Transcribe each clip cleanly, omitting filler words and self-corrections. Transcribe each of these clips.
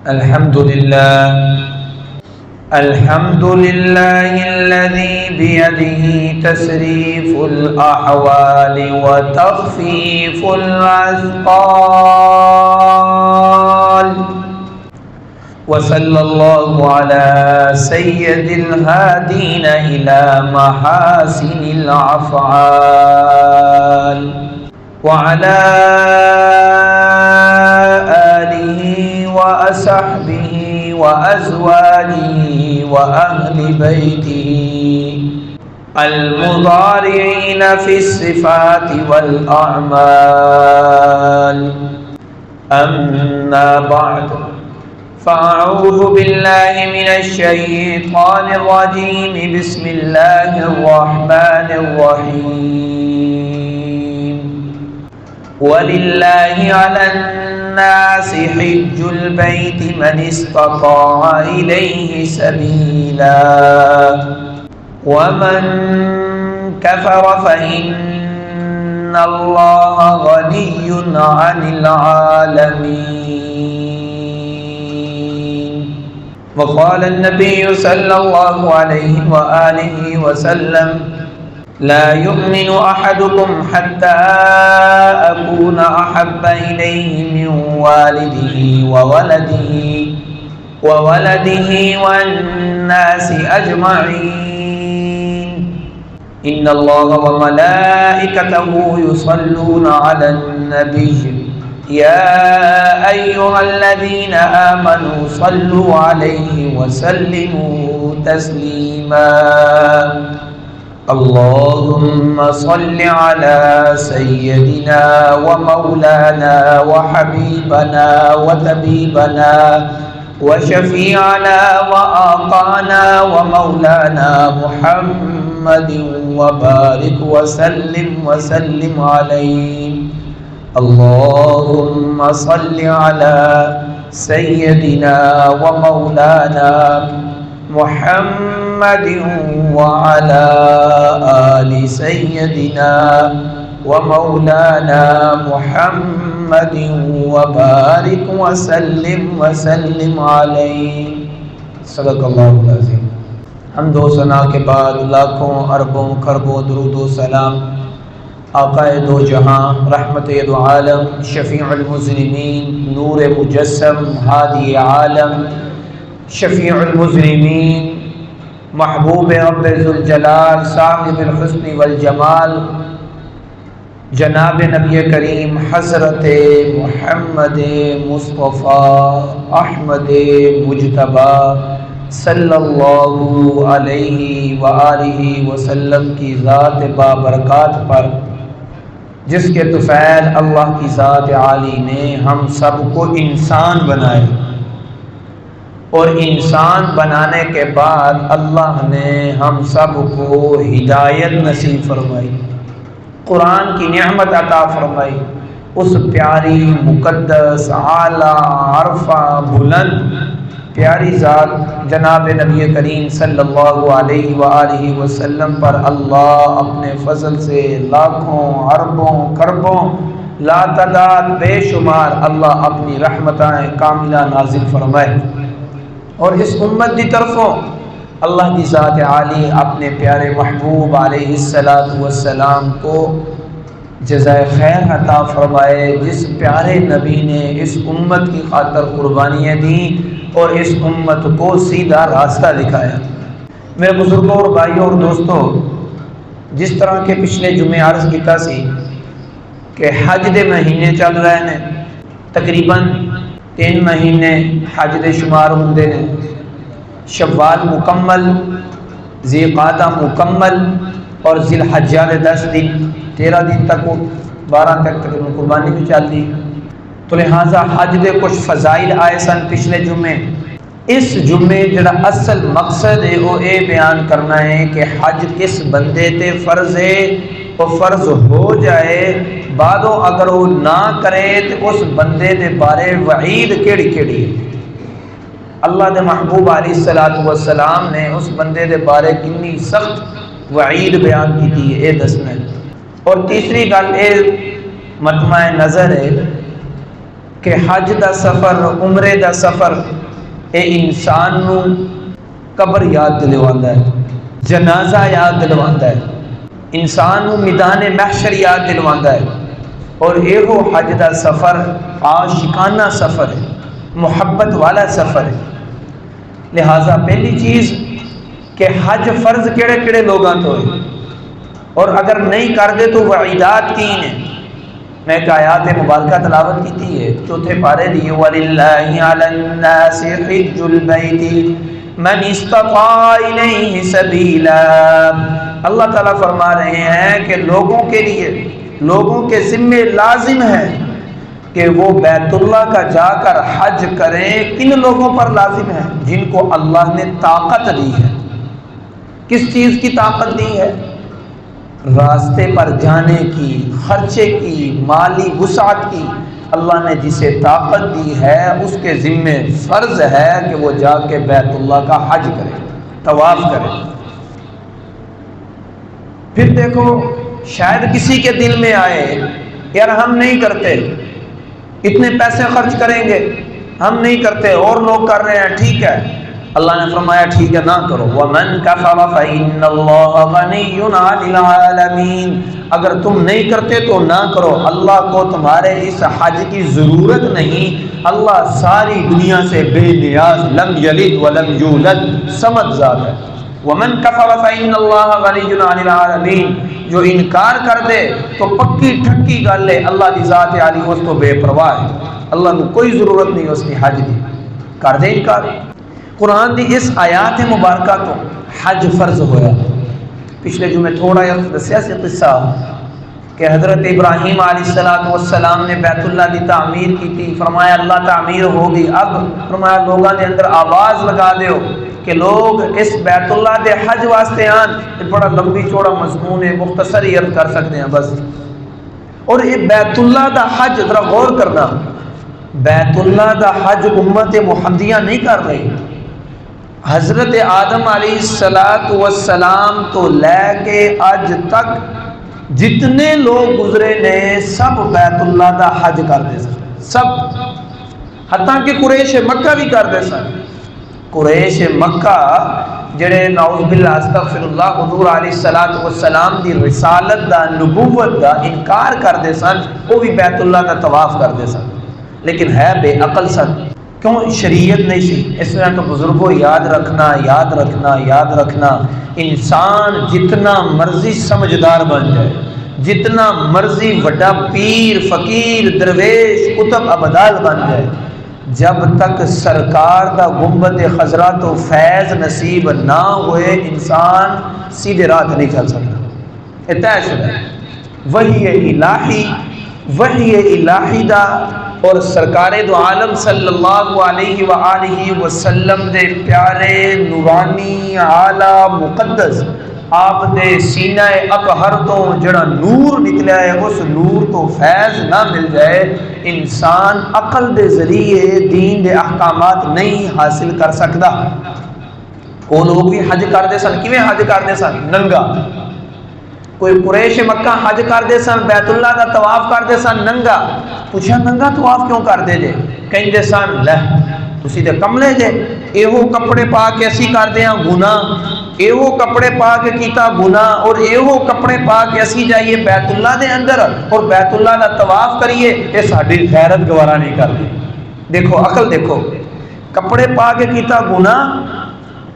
الحمد لله الذي بيده تسريف الأحوال وتخفيف الأثقال، وصلى الله على سيد الهادين إلى محاسن الأفعال وعلى آله وأصحبه وأزواجه وأهل بيته المضارعين في الصفات والأعمال. أما بعد، فأعوذ بالله من الشيطان الرجيم. بسم الله الرحمن الرحيم. ولله على الناس حج البيت من استطاع إليه سبيلا ومن كفر فإن الله غني عن العالمين. وقال النبي صلى الله عليه وآله وسلم: لا يؤمن أحدكم حتى أكون أحب إليه من والده وولده والناس أجمعين. إن الله وملائكته يصلون على النبي يا أيها الذين آمنوا صلوا عليه وسلموا تسليما. اللهم صل على سيدنا ومولانا وحبيبنا وطبيبنا وشفيعنا وآقانا ومولانا محمد وبارك وسلم عليه. اللهم صل على سيدنا ومولانا محمد وعلى آل سيدنا ومولانا محمد وبارك وسلم عليه. صدق اللہ العظیم. حمد و ثنا کے بعد لاکھوں اربوں خربوں درود و سلام آقا دو جہاں، رحمت دو عالم، شفیع المذنبین، نور مجسم، ہادی عالم، شفیع المذنبین، محبوب رب ذوالجلال، صاحب الحسن والجمال، جناب نبی کریم حضرت محمد مصطفیٰ احمد مجتبیٰ صلی اللہ علیہ وآلہ وسلم کی ذات بابرکات پر، جس کے طفیل اللہ کی ذات عالی نے ہم سب کو انسان بنائے، اور انسان بنانے کے بعد اللہ نے ہم سب کو ہدایت نصیب فرمائی، قرآن کی نعمت عطا فرمائی. اس پیاری مقدس اعلیٰ عرفہ بلند پیاری ذات جناب نبی کریم صلی اللہ علیہ وآلہ وسلم پر اللہ اپنے فضل سے لاکھوں اربوں خربوں لا تعداد بے شمار اللہ اپنی رحمتیں کاملہ نازل فرمائے، اور اس امت کی طرفوں اللہ کی ذات عالی اپنے پیارے محبوب علیہ السلام کو جزائے خیر عطا فرمائے، جس پیارے نبی نے اس امت کی خاطر قربانیاں دیں اور اس امت کو سیدھا راستہ دکھایا. میرے بزرگوں اور بھائیوں اور دوستوں، جس طرح کے پچھلے جمعے عرض کیتا سی کہ حج دے مہینے چل رہے ہیں، تقریباً 3 مہینے حج دے شمار ہوندے نے. شوال مکمل، ذی قعدہ مکمل، اور ذی الحجہ دے 10 دن 13 دن تک 12 تک تقریباً قربانی بھی چلتی. تو لہٰذا حج دے کچھ فضائل آئے سن پچھلے جمعے. اس جمعے جڑا اصل مقصد ہے وہ یہ بیان کرنا ہے کہ حج کس بندے تے فرض ہے، وہ فرض ہو جائے بعدوں اگر وہ نہ کرے تو اس بندے دے بارے وعید کیڑی کیڑی ہے. اللہ دے محبوب علیہ السلام نے اس بندے دے بارے کنی سخت وعید بیان کی تھی، یہ دسنا ہے. اور تیسری گل یہ مطمع نظر ہے کہ حج دا سفر، عمرے دا سفر اے انسان نو قبر یاد دلواندا ہے، جنازہ یاد دلواندا ہے، انسان نو میدان محشر یاد دلواندا ہے، اور ایہو حج دا سفر عاشقانہ سفر ہے، محبت والا سفر ہے۔ لہٰذا پہلی چیز کہ حج فرض کیڑے کیڑے لوگاں تو ہے، اور اگر نہیں کر دے تو وعیدات تین ہیں۔ میں ایک آیات مبارکہ تلاوت کی ہے، چوتھے پارے دی وَلِلَّهِ عَلَى النَّاسِ حِجُّ الْبَيْتِ مَنِ اسْتَطَاعَ إِلَيْهِ سَبِيلًا۔ اللہ تعالیٰ فرما رہے ہیں کہ لوگوں کے لیے، لوگوں کے ذمے لازم ہے کہ وہ بیت اللہ کا جا کر حج کریں۔ کن لوگوں پر لازم ہے؟ جن کو اللہ نے طاقت دی ہے۔ کس چیز کی طاقت دی ہے؟ راستے پر جانے کی، خرچے کی، مالی وسعت کی۔ اللہ نے جسے طاقت دی ہے اس کے ذمے فرض ہے کہ وہ جا کے بیت اللہ کا حج کرے، طواف کرے۔ پھر دیکھو، شاید کسی کے دل میں آئے یار ہم نہیں کرتے، اتنے پیسے خرچ کریں گے، ہم نہیں کرتے، اور لوگ کر رہے ہیں، ٹھیک ہے۔ اللہ نے فرمایا ٹھیک ہے نہ کرو۔ وَمَن كَفَرَ فَإِنَّ اللَّهَ غَنِيٌّ عَنِ الْعَالَمِينَ۔ اگر تم نہیں کرتے تو نہ کرو، اللہ کو تمہارے اس حج کی ضرورت نہیں، اللہ ساری دنیا سے بے نیاز، لم یلد ولم یولد، صمد ذات ہے۔ وَمَن كَفَرَ فَإِنَّ اللَّهَ غَنِيٌّ عَنِ الْعَالَمِينَ۔ جو انکار کر دے تو پکی ٹھکی گل ہے، اللہ دی ذات عالی اس تو بے پرواہ ہے، اللہ کو کوئی ضرورت نہیں اس کی حج دی، کر دے انکار۔ قرآن دی اس آیات مبارکہ تو حج فرض ہویا۔ پچھلے جو میں تھوڑا دسیا سی قصہ کہ حضرت ابراہیم علیہ السلام نے بیت اللہ دی تعمیر کی تھی، فرمایا اللہ تعمیر ہوگی، اب فرمایا لوگاں دے اندر آواز لگا دیو کہ لوگ اس بیت اللہ دے حج واسطے آن۔ یہ بڑا لمبی چوڑا مضمون ہے، مختصر ہی عرض کر سکتے ہیں بس۔ اور یہ بیت اللہ دا حج، ذرا غور کرنا، بیت اللہ دا حج امت محمدیہ نہیں کر رہی۔ حضرت آدم علیہ السلام تو لے کے آج تک جتنے لوگ گزرے نے سب بیت اللہ دا حج کرتے سن، سب، حتیٰ کہ قریش مکہ بھی کرتے سن۔ قریش مکہ جڑے نعوذ باللہ استغفر اللہ حضور علیہ السلام دی رسالت دا، نبوت دا انکار کرتے سن، وہ بھی بیت اللہ دا طواف کرتے سن، لیکن ہے بے عقل سن۔ کیوں؟ شریعت نہیں سی۔ اس لیے تو بزرگوں یاد رکھنا، یاد رکھنا، یاد رکھنا، انسان جتنا مرضی سمجھدار بن جائے، جتنا مرضی بڑا پیر، فقیر، درویش، قطب ابدال بن جائے، جب تک سرکار دا گنبد خضرا تو فیض نصیب نہ ہوئے انسان سیدھے راہ نہیں چل سکتا۔ یہ طے شدہ ہے۔ وحی الہی، وحی الہی دا اور سرکار دو عالم صلی اللہ علیہ وآلہ وسلم دے پیارے نورانی اعلیٰ مقدس آپ دے سینہ اطہر تو جڑا نور نکلا ہے، اس نور تو فیض نہ مل جائے انسان عقل دے ذریعے دین دے احکامات نہیں حاصل کر سکتا۔ وہ لوگ بھی حج کرتے سن، کیویں حج کرتے سن؟ ننگا۔ کوئی قریش مکہ حج کرتے سن، بیت اللہ دا طواف کرتے سن ننگا۔ پوچھا ننگا طواف کیوں کرتے جے؟ کہندے سن لے تسی تے کملے جے، ایہو کپڑے پا کے اسی کردے ہاں گناہ، ایہو کپڑے پا کے کیتا گناہ، اور ایہو کپڑے پا کے اسی جائیے بیت اللہ دے اندر اور بیت اللہ دا طواف کریے، یہ ساڈی غیرت گوارا نہیں کرਦੀ۔ دیکھو عقل دیکھو، کپڑے پا کے کیتا گناہ،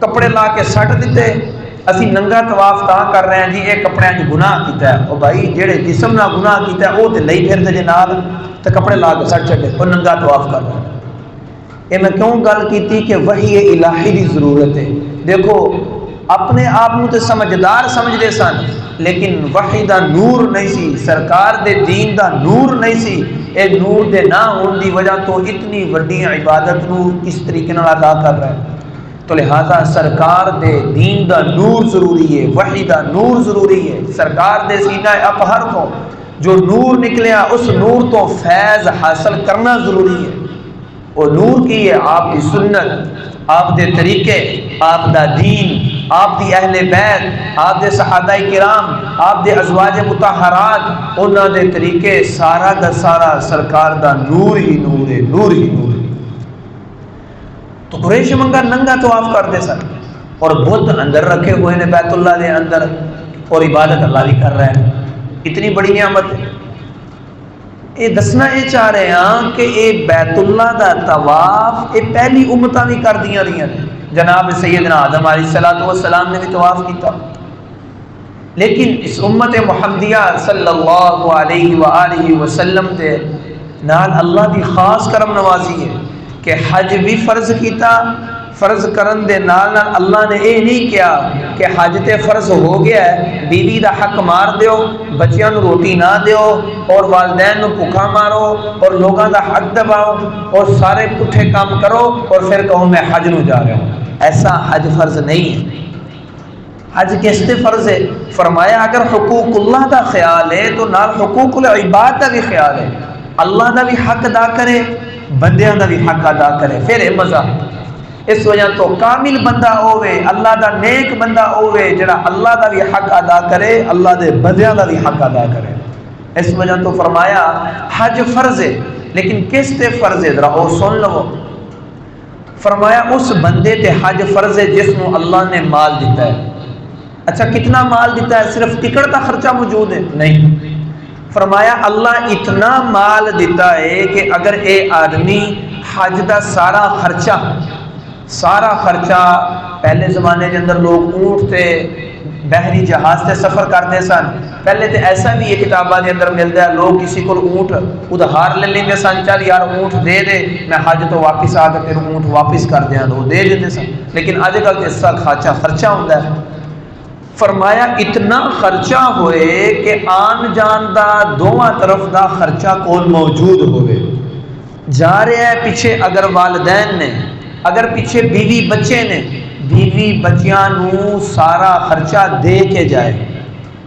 کپڑے لا کے سٹ دیتے، اسی ننگا طواف تا کر رہے ہیں جی یہ کپڑے جو گناہ کیتا ہے۔ او بھائی جڑے جسم نہ گناہ کیتا ہے وہ تے لئی پھر تے نال تے کپڑے لا کے سٹ چھڈے اور ننگا طواف کر رہے ہیں۔ یہ میں کیوں گل کیتی کہ وحی الہی دی ضرورت ہے۔ دیکھو اپنے آپ نو تے سمجھدار سمجھدے سن، لیکن وحی دا نور نہیں سی، سرکار دے دین دا نور نہیں سی۔ اے نور دے نہ ہون دی وجہ تو اتنی وڈی عبادت نو کس طریقے نال ادا کر رہے ہیں۔ تو لہذا سرکار دے دین دا نور ضروری ہے، وحی دا نور ضروری ہے۔ سرکار دے سینہ اطہر تو جو نور نکلیا اس نور تو فیض حاصل کرنا ضروری ہے۔ اور نور کی ہے آپ کی سنت، آپ دے طریقے، آپ دا دین، آپ دی اہل بیت، آپ دے صحابہ کرام، آپ دے ازواج مطہرات، انہاں دے طریقے سارا دا سارا سرکار دا نور ہی نور ہے، نور ہی نور ہے۔ تو قریش منگا ننگا طواف کرتے سن اور بت اندر رکھے ہوئے نے بیت اللہ دے اندر، اور عبادت اللہ بھی کر رہے ہیں۔ اتنی بڑی نعمت ہے۔ یہ دسنا یہ چاہ رہے ہیں کہ یہ بیت اللہ دا طواف یہ پہلی امتاں بھی کر دیاں رہی ہیں۔ جناب سیدنا آدم علیہ السلام نے بھی طواف کیتا، لیکن اس امت محمدیہ صلی اللہ علیہ وآلہ وسلم دے نال اللہ دی خاص کرم نوازی ہے کہ حج بھی فرض کیتا۔ فرض کرن دے نال نال اللہ نے یہ نہیں کیا کہ حج تے فرض ہو گیا ہے بیوی دا حق مار دیو، بچیاں نو روٹی نہ دیو، اور والدین نو بھوکا مارو، اور لوگاں دا حق دباؤ، اور سارے پٹھے کام کرو، اور پھر کہو میں حج نو جا رہا ہوں۔ ایسا حج فرض نہیں ہے۔ حج کس تے فرض ہے؟ فرمایا اگر حقوق اللہ دا خیال ہے تو نال حقوق العباد دا بھی خیال ہے، اللہ دا بھی حق ادا کرے، بندیاں دا بھی حق ادا کرے، پھر ہے مزہ۔ اس وجہ تو کامل بندہ ہوئے، اللہ دا نیک بندہ ہوئے جڑا اللہ دا بھی حق ادا کرے، اللہ دے بندیاں دا بھی حق ادا کرے۔ اس وجہ تو فرمایا حج فرض ہے، لیکن کس تے فرض ہے؟ ذرا او سن لو۔ فرمایا اس بندے تے حج فرض ہے جس کو اللہ نے مال دیتا ہے۔ اچھا کتنا مال دیتا ہے؟ صرف ٹکٹ کا خرچہ موجود ہے؟ نہیں۔ فرمایا اللہ اتنا مال دیتا ہے کہ اگر اے آدمی حج دا سارا خرچہ پہلے زمانے کے اندر لوگ اونٹ تے بحری جہاز تے سفر کرتے سن، پہلے تے ایسا بھی یہ کتاباں دے اندر ملتا ہے، لوگ کسی کو اونٹ ادھار لے لیندے سن، چل یار اونٹ دے دے میں حج تو واپس آ کے تیرے اونٹ واپس کر دیاں، وہ دے دیتے سن۔ لیکن اج کل اس کا خرچہ ہوتا ہے۔ فرمایا اتنا خرچہ ہوئے کہ آن جان دا دونوں طرف دا خرچہ کول موجود ہوئے، جا رہے ہیں پیچھے اگر والدین نے، اگر پیچھے بیوی بچے نے، بیوی بچیاں نو سارا خرچہ دے کے جائے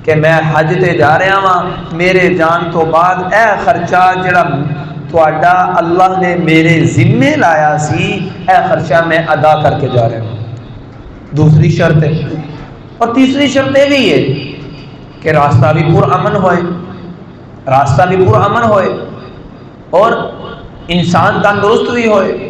کہ میں حج تے جا رہا ہاں، میرے جان تو بعد اے خرچہ جڑا تہاڈا اللہ نے میرے ذمے لایا سی، اے خرچہ میں ادا کر کے جا رہا ہوں۔ دوسری شرط ہے، اور تیسری شرط یہ بھی ہے کہ راستہ بھی پرامن ہوئے، راستہ بھی پرامن ہوئے، اور انسان تندرست بھی ہوئے۔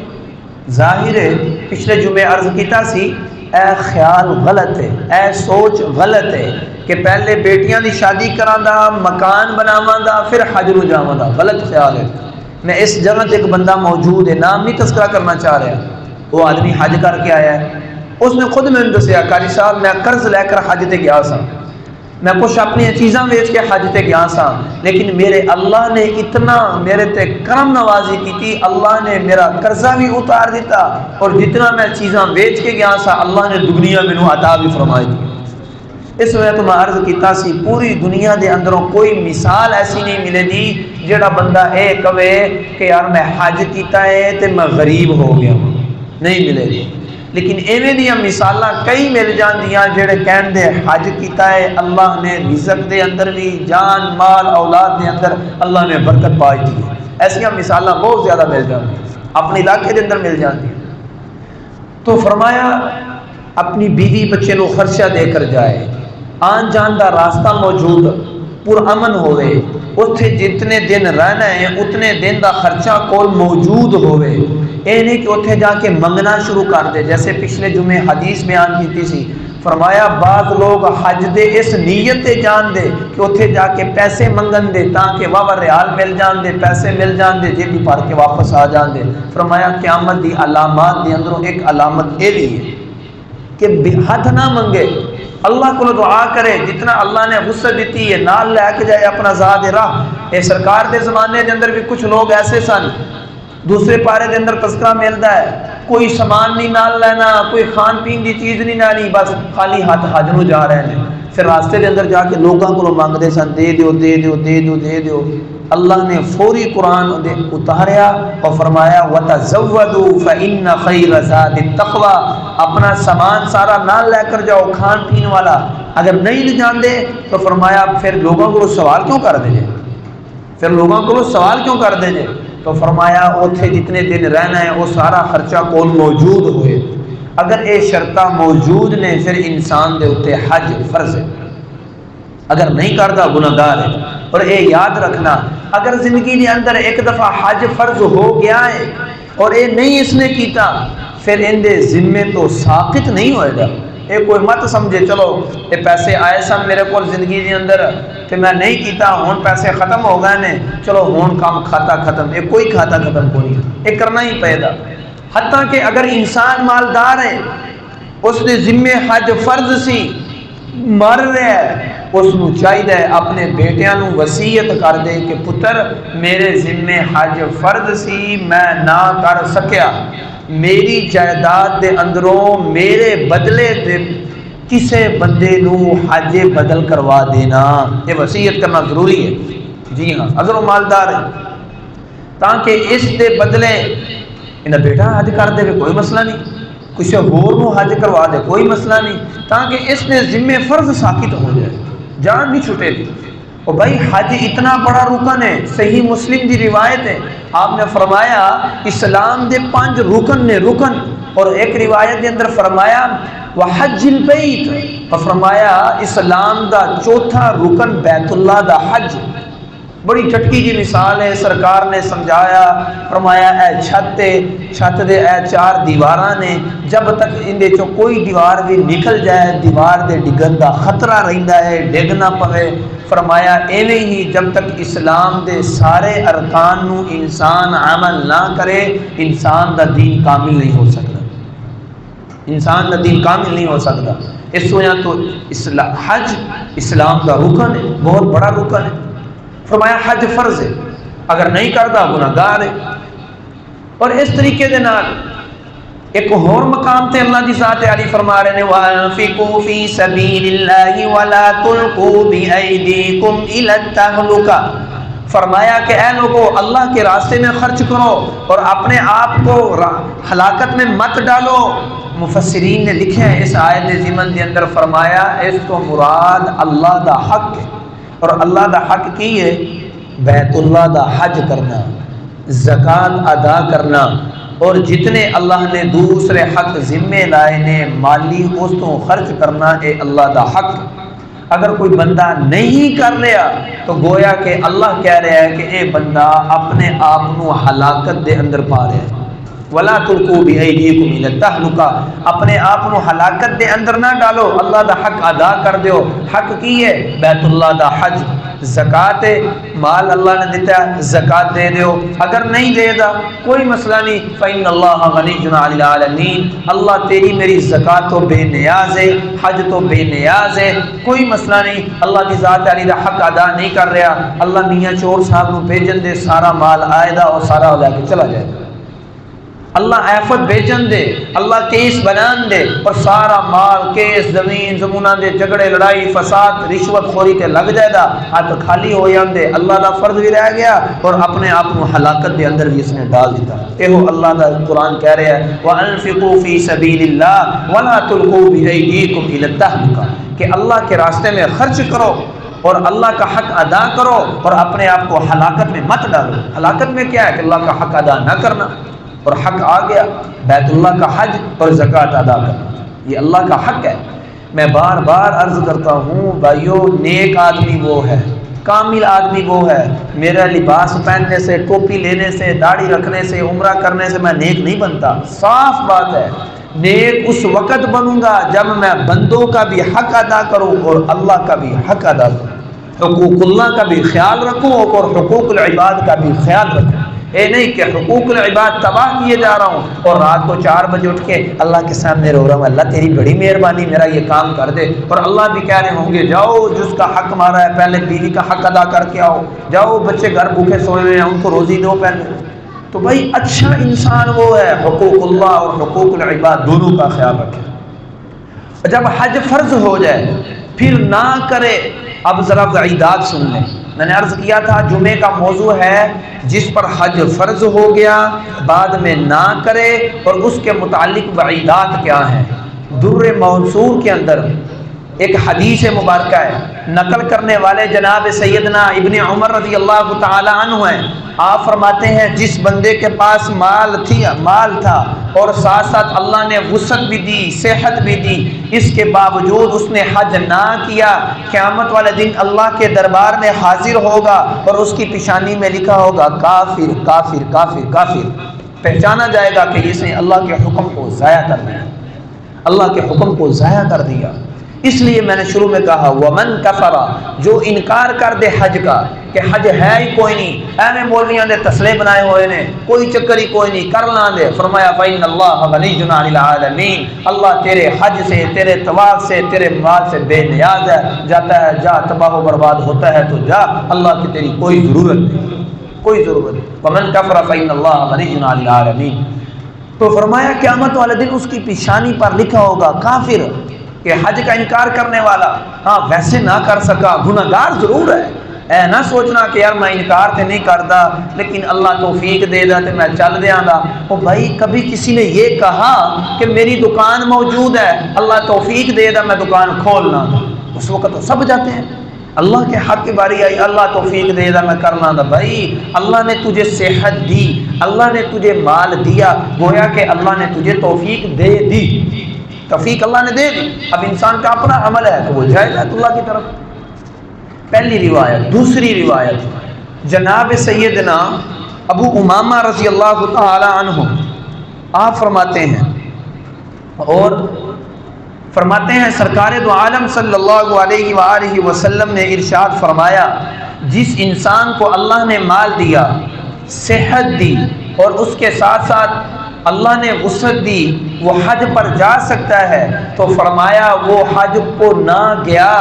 ظاہر ہے پچھلے جمعے عرض کیتا سی، اے خیال غلط ہے، اے سوچ غلط ہے کہ پہلے بیٹیاں دی شادی کران دا، مکان بناواں دا، پھر حج نو جاواں دا، غلط خیال ہے۔ میں اس جگہ تے ایک بندہ موجود ہے، نام نہیں تذکرہ کرنا چاہ رہا، وہ آدمی حج کر کے آیا ہے، اس نے خود میں دسیا قاری صاحب میں قرض لے کر حج تے گیا سا، میں کچھ اپنی چیزاں بیچ کے حج تے گیا سا، لیکن میرے اللہ نے اتنا میرے تے کرم نوازی کی تھی، اللہ نے میرا قرضہ بھی اتار دیتا، اور جتنا میں چیزاں بیچ کے گیا سا اللہ نے دنیا میں عطا بھی فرمائی تھی۔ اس وجہ تو میں عرض کیتا سی پوری دنیا دے اندروں کوئی مثال ایسی نہیں ملے دی جڑا بندہ اے کہے کہ یار میں حج کیتا ہے تے میں غریب ہو گیا ہوں، نہیں ملے دی۔ لیکن ایویں دیاں مثالاں کئی مل جاندیاں جڑے کہن دے حج کیتا ہے اللہ نے رزق دے اندر بھی، جان مال اولاد دے اندر اللہ نے برکت پائی دی۔ ایسیاں مثالاں بہت زیادہ مل جاندیاں، اپنے علاقے دے اندر مل جاندیاں۔ تو فرمایا اپنی بیوی بچے نو خرچہ دے کر جائے، آن جان دا راستہ موجود، پرامن ہوئے، اتھے جتنے دن رہنا ہے اتنے دن دا خرچہ کول موجود ہوئے، اے نہیں کہ اتھے جا کے منگنا شروع کر دے۔ جیسے پچھلے جمعے حدیث بیان کیتی سی، فرمایا بعض لوگ حج دے اس نیت تے جان دے کہ اتھے جا کے پیسے منگن دے تاکہ واہ ریال مل جان دے، پیسے مل جان دے، جیبی بھر کے واپس آ جان دے۔ فرمایا قیامت دی علامات دے اندروں ایک علامت یہ بھی ہے کہ ہاتھ نہ منگے، اللہ کو دعا کرے، جتنا اللہ نے وسعت دیتی ہے نال لے کے جائے اپنا زاد راہ۔ اے سرکار دے زمانے دے اندر بھی کچھ لوگ ایسے سن، دوسرے پارے دے اندر تذکرہ ملتا ہے، کوئی سامان نہیں نال لینا، کوئی کھان پین دی چیز نہیں لینی، بس خالی ہاتھ حج نو جا رہے ہیں، پھر راستے دے اندر جا کے لوگوں کو مانگتے سن، دے دیو دے دیو دے دیو دے دیو۔ اللہ نے فوری قرآن اتاریا اور فرمایا وَتَزَوَّدُوا فَإِنَّ خَيْرَ زَادِ التَّقْوَىٰ، اپنا سامان سارا نہ لے کر جاؤ کھان پین والا، اگر نہیں لے جان دے تو فرمایا پھر لوگوں کو سوال کیوں کر دیں، پھر لوگوں کو سوال کیوں کر دیں؟ تو فرمایا اتھے جتنے دن رہنا ہے وہ سارا خرچہ کول موجود ہوئے۔ اگر یہ شرطاں موجود نے پھر انسان دے اتنے حج فرض ہے، اگر نہیں کرتا گناہگار ہے۔ اور یہ یاد رکھنا اگر زندگی کے اندر ایک دفعہ حج فرض ہو گیا ہے اور یہ نہیں اس نے کیتا پھر ان دے ذمے تو ساقط نہیں ہوئے گا۔ یہ کوئی مت سمجھے چلو یہ پیسے آئے سن میرے کو زندگی کے اندر کہ میں نہیں کیتا ہوں پیسے ختم ہو گئے نے، چلو ہوں کام کھاتا ختم، یہ کوئی کھاتا ختم کو نہیں، یہ کرنا ہی پائے گا۔ حتیٰ کہ اگر انسان مالدار ہے اس نے ذمے حج فرض سی مر رہا ہے، اس نو چاہیے اپنے بیٹیاں نو وصیت کر دے کہ پتر میرے ذمے حج فرض سی میں نہ کر سکیا، میری جائیداد دے اندروں میرے بدلے دے کسے بندے نو حج بدل کروا دینا، یہ وصیت کرنا ضروری ہے۔ جی ہاں اگر وہ مالدار ہے تاکہ اس دے بدلے انہاں بیٹا حج کر دے کوئی مسئلہ نہیں، کسی اور نو حج کروا دے کوئی مسئلہ نہیں، تاکہ اس نے ذمہ فرض ساقط ہو جائے، جان نہیں چھوٹے گی۔ اور بھائی حج اتنا بڑا رکن ہے، صحیح مسلم دی روایت ہے، آپ نے فرمایا اسلام دے 5 رکن نے رکن، اور ایک روایت دے اندر فرمایا وحج البیت، اور فرمایا اسلام دا چوتھا رکن بیت اللہ دا حج۔ بڑی چٹکی جی مثال ہے، سرکار نے سمجھایا فرمایا اے چھت دے اے 4 دیواراں نے، جب تک اندے چوں کوئی دیوار بھی نکل جائے دیوار دے ڈگن دا خطرہ رہندا ہے، ڈگ نہ پوے۔ فرمایا ایویں ہی جب تک اسلام دے سارے ارکان نو انسان عمل نہ کرے انسان دا دین کامل نہیں ہو سکتا، انسان دا دین کامل نہیں ہو سکتا۔ اس وجہ تو حج اسلام دا رکن ہے، بہت بڑا رکن ہے۔ فرمایا حج فرض ہے، اگر نہیں کرتا گناہگار ہے۔ اور اس طریقے دے نال ایک اور مقام تے اللہ دی ذات علی فرما رہے ہیں وَأَنفِقُوا فِي سَبِيلِ اللَّهِ وَلَا تُلْقُوا بِأَيْدِيكُمْ إِلَى التَّهْلُكَةِ، فرمایا کہ اے لوگو اللہ کے راستے میں خرچ کرو اور اپنے آپ کو ہلاکت میں مت ڈالو۔ مفسرین نے لکھا ہے اس آیت ضمن کے اندر فرمایا اس کو مراد اللہ دا حق ہے، اور اللہ دا حق کی ہے بیت اللہ دا حج کرنا، زکوٰۃ ادا کرنا، اور جتنے اللہ نے دوسرے حق ذمے لائے نے مالی اس تو خرچ کرنا، اے اللہ دا حق۔ اگر کوئی بندہ نہیں کر رہا تو گویا کہ اللہ کہہ رہا ہے کہ اے بندہ اپنے آپ نو ہلاکت دے اندر پا رہا ہے۔ وَلَا تُلْقُوا بِأَيْدِيكُمْ إِلَى التَّهْلُكَةِ، اپنے آپ نو ہلاکت دے اندر نہ ڈالو، اللہ دا حق ادا کر دیو۔ حق کی ہے بیت اللہ دا حج، زکوٰۃ مال اللہ نے دیتا ہے زکوٰۃ دے دیو، اگر نہیں دے دا کوئی مسئلہ نہیں، فَإِنَّ اللَّهَ غَنِيٌّ عَنِ الْعَالَمِينَ، اللہ تیری میری زکوٰۃ تو بے نیاز ہے، حج تو بے نیاز ہے، کوئی مسئلہ نہیں۔ اللہ کی ذات علی دا حق ادا نہیں کر رہا، اللہ میاں چور صاحب نو بھیجن دے، سارا مال آئے دا اور سارا لے کے چلا جائے، اللہ آفت بھیجن دے، اللہ کیس بنان دے اور سارا مال کیس زمین زمونہ دے جھگڑے لڑائی فساد رشوت خوری تے لگ جائے دا، ہاتھ خالی ہو جاندے، اللہ دا فرض بھی رہ گیا اور اپنے آپ کو ہلاکت دے اندر بھی اس نے ڈال دیتا۔ ایہو اللہ دا قرآن کہہ رہا ہے وَأَنفِقُوا فِي سَبِيلِ اللَّهِ وَلَا تُلْقُوا بِأَيْدِيكُمْ إِلَى التَّهْلُكَةِ، کہ اللہ کے راستے میں خرچ کرو اور اللہ کا حق ادا کرو اور اپنے آپ کو ہلاکت میں مت ڈالو۔ ہلاکت میں کیا ہے کہ اللہ کا حق ادا نہ کرنا، اور حق آ گیا بیت اللہ کا حج اور زکوٰۃ ادا کرنا، یہ اللہ کا حق ہے۔ میں بار بار عرض کرتا ہوں بھائیو، نیک آدمی وہ ہے، کامل آدمی وہ ہے، میرا لباس پہننے سے، ٹوپی لینے سے، داڑھی رکھنے سے، عمرہ کرنے سے میں نیک نہیں بنتا، صاف بات ہے۔ نیک اس وقت بنوں گا جب میں بندوں کا بھی حق ادا کروں اور اللہ کا بھی حق ادا کروں، حقوق اللہ کا بھی خیال رکھوں اور حقوق العباد کا بھی خیال رکھوں۔ اے نہیں کہ حقوق العباد تباہ کیے جا رہا ہوں اور رات کو 4 بجے اٹھ کے اللہ کے سامنے رو رہا ہوں اللہ تیری بڑی مہربانی میرا یہ کام کر دے، اور اللہ بھی کہہ رہے ہوں گے جاؤ جس کا حق مارا ہے پہلے بیوی کا حق ادا کر کے آؤ، جاؤ بچے گھر بھوکے سوئے ہوئے ہیں ان کو روزی دو پہلے۔ تو بھائی اچھا انسان وہ ہے حقوق اللہ اور حقوق العباد دونوں کا خیال رکھے۔ جب حج فرض ہو جائے پھر نہ کرے، اب ذرا وعیدات سن لیں۔ میں نے عرض کیا تھا جمعے کا موضوع ہے جس پر حج فرض ہو گیا بعد میں نہ کرے اور اس کے متعلق وعیدات کیا ہیں۔ در منصور کے اندر ایک حدیث مبارکہ ہے، نقل کرنے والے جناب سیدنا ابن عمر رضی اللہ تعالی عنہ ہیں۔ آپ فرماتے ہیں جس بندے کے پاس مال تھا اور ساتھ ساتھ اللہ نے وسعت بھی دی، صحت بھی دی، اس کے باوجود اس نے حج نہ کیا، قیامت والے دن اللہ کے دربار میں حاضر ہوگا اور اس کی پیشانی میں لکھا ہوگا کافر کافر کافر کافر۔ پہچانا جائے گا کہ اس نے اللہ کے حکم کو ضائع کر دیا، اللہ کے حکم کو ضائع کر دیا۔ اس لیے میں نے شروع میں کہا ومن کفر، جو انکار کر دے حج کا کہ حج ہے ہی کوئی نہیں، ایویں مولویاں دے تسلے بنائے ہوئے نے، کوئی چکر ہی کوئی نہیں، کر لاں دے، فرمایا فإن اللہ غنی عن العالمین، اللہ تیرے حج سے، تیرے طواف سے، تیرے مال سے بے نیاز ہے، جاتا ہے جا، تباہ و برباد ہوتا ہے تو جا، اللہ کی تیری کوئی ضرورت نہیں، کوئی ضرورت نہیں۔ ومن کفر فإن اللہ غنی عن العالمین۔ تو فرمایا قیامت والے دن اس کی پیشانی پر لکھا ہوگا کافر، کہ حج کا انکار کرنے والا۔ ہاں ویسے نہ کر سکا، گناہگار ضرور ہے، اے نہ سوچنا کہ یار میں انکار تے نہیں کردا لیکن اللہ توفیق دے دا تے میں چل دیاں گا۔ او بھائی کبھی کسی نے یہ کہا کہ میری دکان موجود ہے، اللہ توفیق دے دا میں دکان کھولنا، اس وقت تو سب جاتے ہیں۔ اللہ کے حق کی باری آئی، اللہ توفیق دے دا میں کرنا دا۔ بھائی اللہ نے تجھے صحت دی، اللہ نے تجھے مال دیا، گویا کہ اللہ نے تجھے توفیق دے دی، توفیق اللہ نے دے دی، اب انسان کا اپنا عمل ہے تو وہ جائے گا اللہ کی طرف۔ پہلی روایت۔ دوسری روایت جناب سیدنا ابو امامہ رضی اللہ تعالی عنہ، آپ فرماتے ہیں اور فرماتے ہیں سرکار دو عالم صلی اللہ علیہ وآلہ وسلم نے ارشاد فرمایا، جس انسان کو اللہ نے مال دیا، صحت دی اور اس کے ساتھ ساتھ اللہ نے وسعت دی، وہ حج پر جا سکتا ہے، تو فرمایا وہ حج کو نہ گیا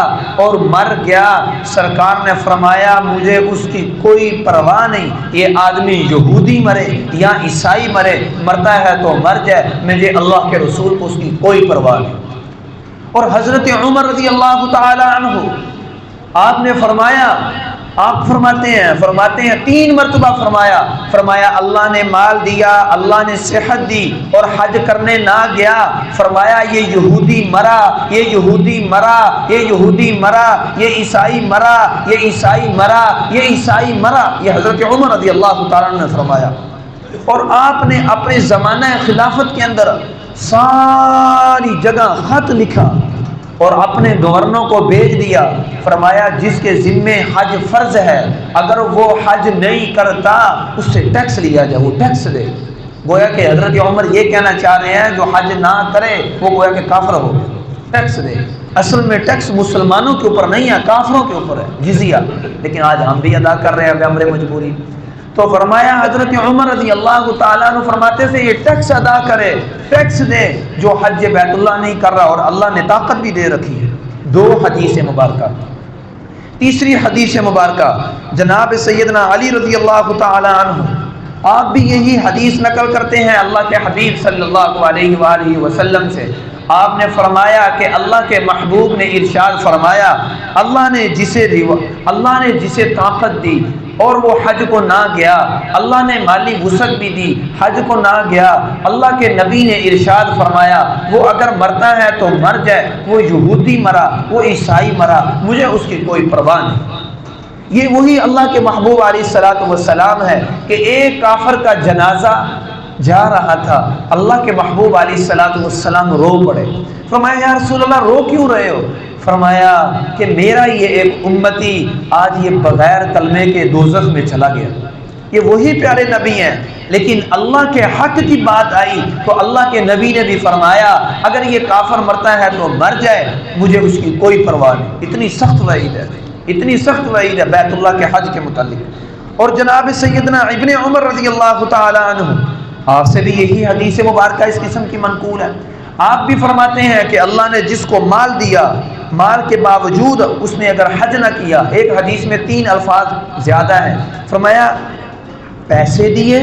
اور مر گیا، سرکار نے فرمایا مجھے اس کی کوئی پرواہ نہیں، یہ آدمی یہودی مرے یا عیسائی مرے، مرتا ہے تو مر جائے، مجھے اللہ کے رسول کو اس کی کوئی پرواہ نہیں۔ اور حضرت عمر رضی اللہ تعالی عنہ آپ نے فرمایا، آپ فرماتے ہیں 3 مرتبہ فرمایا اللہ نے مال دیا، اللہ نے صحت دی اور حج کرنے نہ گیا، فرمایا یہ یہودی مرا، یہ یہودی مرا، یہ یہودی مرا، یہ عیسائی مرا، یہ عیسائی مرا، یہ عیسائی مرا، یہ حضرت عمر رضی اللہ تعالیٰ نے فرمایا۔ اور آپ نے اپنے زمانہ خلافت کے اندر ساری جگہ خط لکھا اور اپنے گورنروں کو بھیج دیا، فرمایا جس کے ذمے حج فرض ہے اگر وہ حج نہیں کرتا اس سے ٹیکس لیا جائے، وہ ٹیکس دے۔ گویا کہ حضرت عمر یہ کہنا چاہ رہے ہیں جو حج نہ کرے وہ گویا کہ کافر ہو گئے، ٹیکس دے۔ اصل میں ٹیکس مسلمانوں کے اوپر نہیں ہے، کافروں کے اوپر ہے، جزیہ، لیکن آج ہم بھی ادا کر رہے ہیں بامر مجبوری۔ تو فرمایا حضرت عمر رضی اللہ تعالیٰ عنہ فرماتے تھے یہ ٹیکس ادا کرے، ٹیکس دے جو حج بیت اللہ نہیں کر رہا، اور اللہ نے طاقت بھی دے رکھی ہے۔ 2 حدیث مبارکہ۔ تیسری حدیث مبارکہ جناب سیدنا علی رضی اللہ تعالیٰ عنہ، آپ بھی یہی حدیث نقل کرتے ہیں اللہ کے حبیب صلی اللہ علیہ وآلہ وسلم سے۔ آپ نے فرمایا کہ اللہ کے محبوب نے ارشاد فرمایا، اللہ نے جسے طاقت دی اور وہ حج کو نہ گیا، اللہ نے مالی وسعت بھی دی، حج کو نہ گیا، اللہ کے نبی نے ارشاد فرمایا وہ اگر مرتا ہے تو مر جائے، وہ یہودی مرا، وہ عیسائی مرا، مجھے اس کی کوئی پرواہ نہیں۔ یہ وہی اللہ کے محبوب علیہ الصلوۃ والسلام ہے کہ ایک کافر کا جنازہ جا رہا تھا، اللہ کے محبوب علیہ الصلوۃ والسلام رو پڑے، فرمایا یا رسول اللہ رو کیوں رہے ہو؟ فرمایا کہ میرا یہ ایک امتی آج یہ بغیر کلمے کے دوزخ میں چلا گیا۔ یہ وہی پیارے نبی ہیں، لیکن اللہ کے حق کی بات آئی تو اللہ کے نبی نے بھی فرمایا اگر یہ کافر مرتا ہے تو مر جائے، مجھے اس کی کوئی پرواہ نہیں۔ اتنی سخت وعید ہے، اتنی سخت وعید ہے بیت اللہ کے حج کے متعلق۔ اور جناب سیدنا ابن عمر رضی اللہ تعالی عنہ، آپ سے بھی یہی حدیث مبارکہ اس قسم کی منقول ہے۔ آپ بھی فرماتے ہیں کہ اللہ نے جس کو مال دیا، مال کے باوجود اس نے اگر حج نہ کیا، ایک حدیث میں 3 الفاظ زیادہ ہیں، فرمایا پیسے دیے،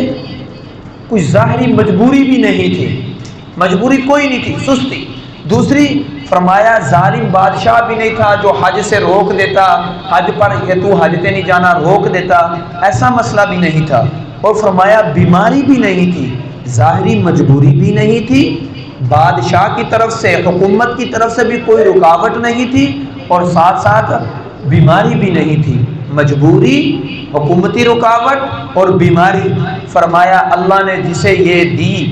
کوئی ظاہری مجبوری بھی نہیں تھی، مجبوری کوئی نہیں تھی، سستی۔ دوسری فرمایا ظالم بادشاہ بھی نہیں تھا جو حج سے روک دیتا، حج پر یہ تو حج تے نہیں جانا روک دیتا، ایسا مسئلہ بھی نہیں تھا۔ اور فرمایا بیماری بھی نہیں تھی، ظاہری مجبوری بھی نہیں تھی، بادشاہ کی طرف سے، حکومت کی طرف سے بھی کوئی رکاوٹ نہیں تھی، اور ساتھ ساتھ بیماری بھی نہیں تھی، مجبوری، حکومتی رکاوٹ اور بیماری۔ فرمایا اللہ نے جسے یہ دی،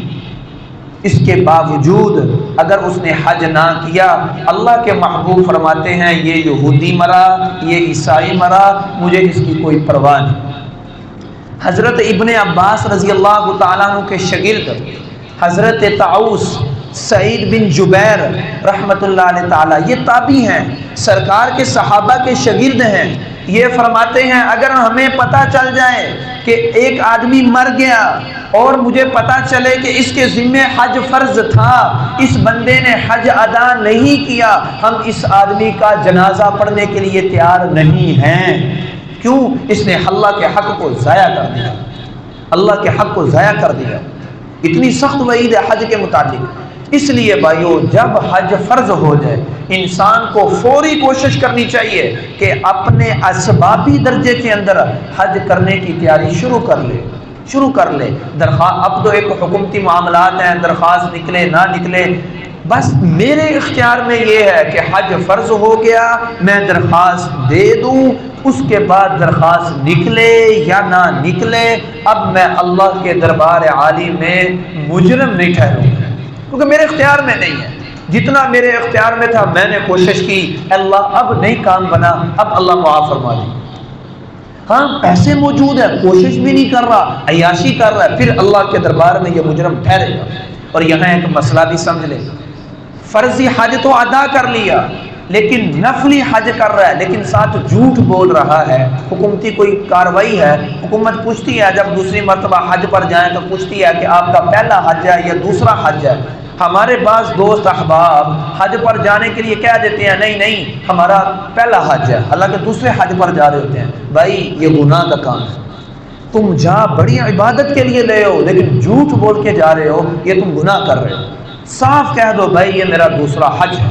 اس کے باوجود اگر اس نے حج نہ کیا، اللہ کے محبوب فرماتے ہیں یہ یہودی مرا، یہ عیسائی مرا، مجھے اس کی کوئی پرواہ نہیں۔ حضرت ابن عباس رضی اللہ تعالیٰ عنہ کے شاگرد حضرت طاؤس سعید بن جبیر رحمۃ اللہ علیہ تعالیٰ، یہ تابعی ہیں، سرکار کے صحابہ کے شاگرد ہیں، یہ فرماتے ہیں اگر ہمیں پتہ چل جائے کہ ایک آدمی مر گیا اور مجھے پتہ چلے کہ اس کے ذمہ حج فرض تھا، اس بندے نے حج ادا نہیں کیا، ہم اس آدمی کا جنازہ پڑھنے کے لیے تیار نہیں ہیں۔ کیوں؟ اس نے اللہ کے حق کو ضائع کر دیا، اللہ کے حق کو ضائع کر دیا۔ اتنی سخت وعید ہے حج کے متعلق۔ اس لیے بھائیو، جب حج فرض ہو جائے انسان کو فوری کوشش کرنی چاہیے کہ اپنے اسبابی درجے کے اندر حج کرنے کی تیاری شروع کر لے۔ اب تو ایک حکومتی معاملات ہیں، درخواست نکلے نہ نکلے، بس میرے اختیار میں یہ ہے کہ حج فرض ہو گیا، میں درخواست دے دوں، اس کے بعد درخواست نکلے یا نہ نکلے، اب میں اللہ کے دربار عالی میں مجرم نہیں ٹھہروں، کیونکہ میرے اختیار میں نہیں ہے۔ جتنا میرے اختیار میں تھا میں نے کوشش کی، اللہ اب نہیں کام بنا، اب اللہ معاف فرما دے۔ ہاں پیسے موجود ہیں، کوشش بھی نہیں کر رہا، عیاشی کر رہا ہے، پھر اللہ کے دربار میں یہ مجرم ٹھہرے گا۔ اور یہاں ایک مسئلہ بھی سمجھ لے، فرضی حج تو ادا کر لیا لیکن نفلی حج کر رہا ہے، لیکن ساتھ جھوٹ بول رہا ہے، حکومتی کوئی کاروائی ہے، حکومت پوچھتی ہے جب دوسری مرتبہ حج پر جائیں تو پوچھتی ہے کہ آپ کا پہلا حج ہے یا دوسرا حج ہے۔ ہمارے بعض دوست احباب حج پر جانے کے لیے کہہ دیتے ہیں نہیں ہمارا پہلا حج ہے، حالانکہ دوسرے حج پر جا رہے ہوتے ہیں۔ بھائی یہ گناہ کا کام ہے، تم جا بڑی عبادت کے لیے لے ہو لیکن جھوٹ بول کے جا رہے ہو، یہ تم گناہ کر رہے ہو۔ صاف کہہ دو بھائی یہ میرا دوسرا حج ہے،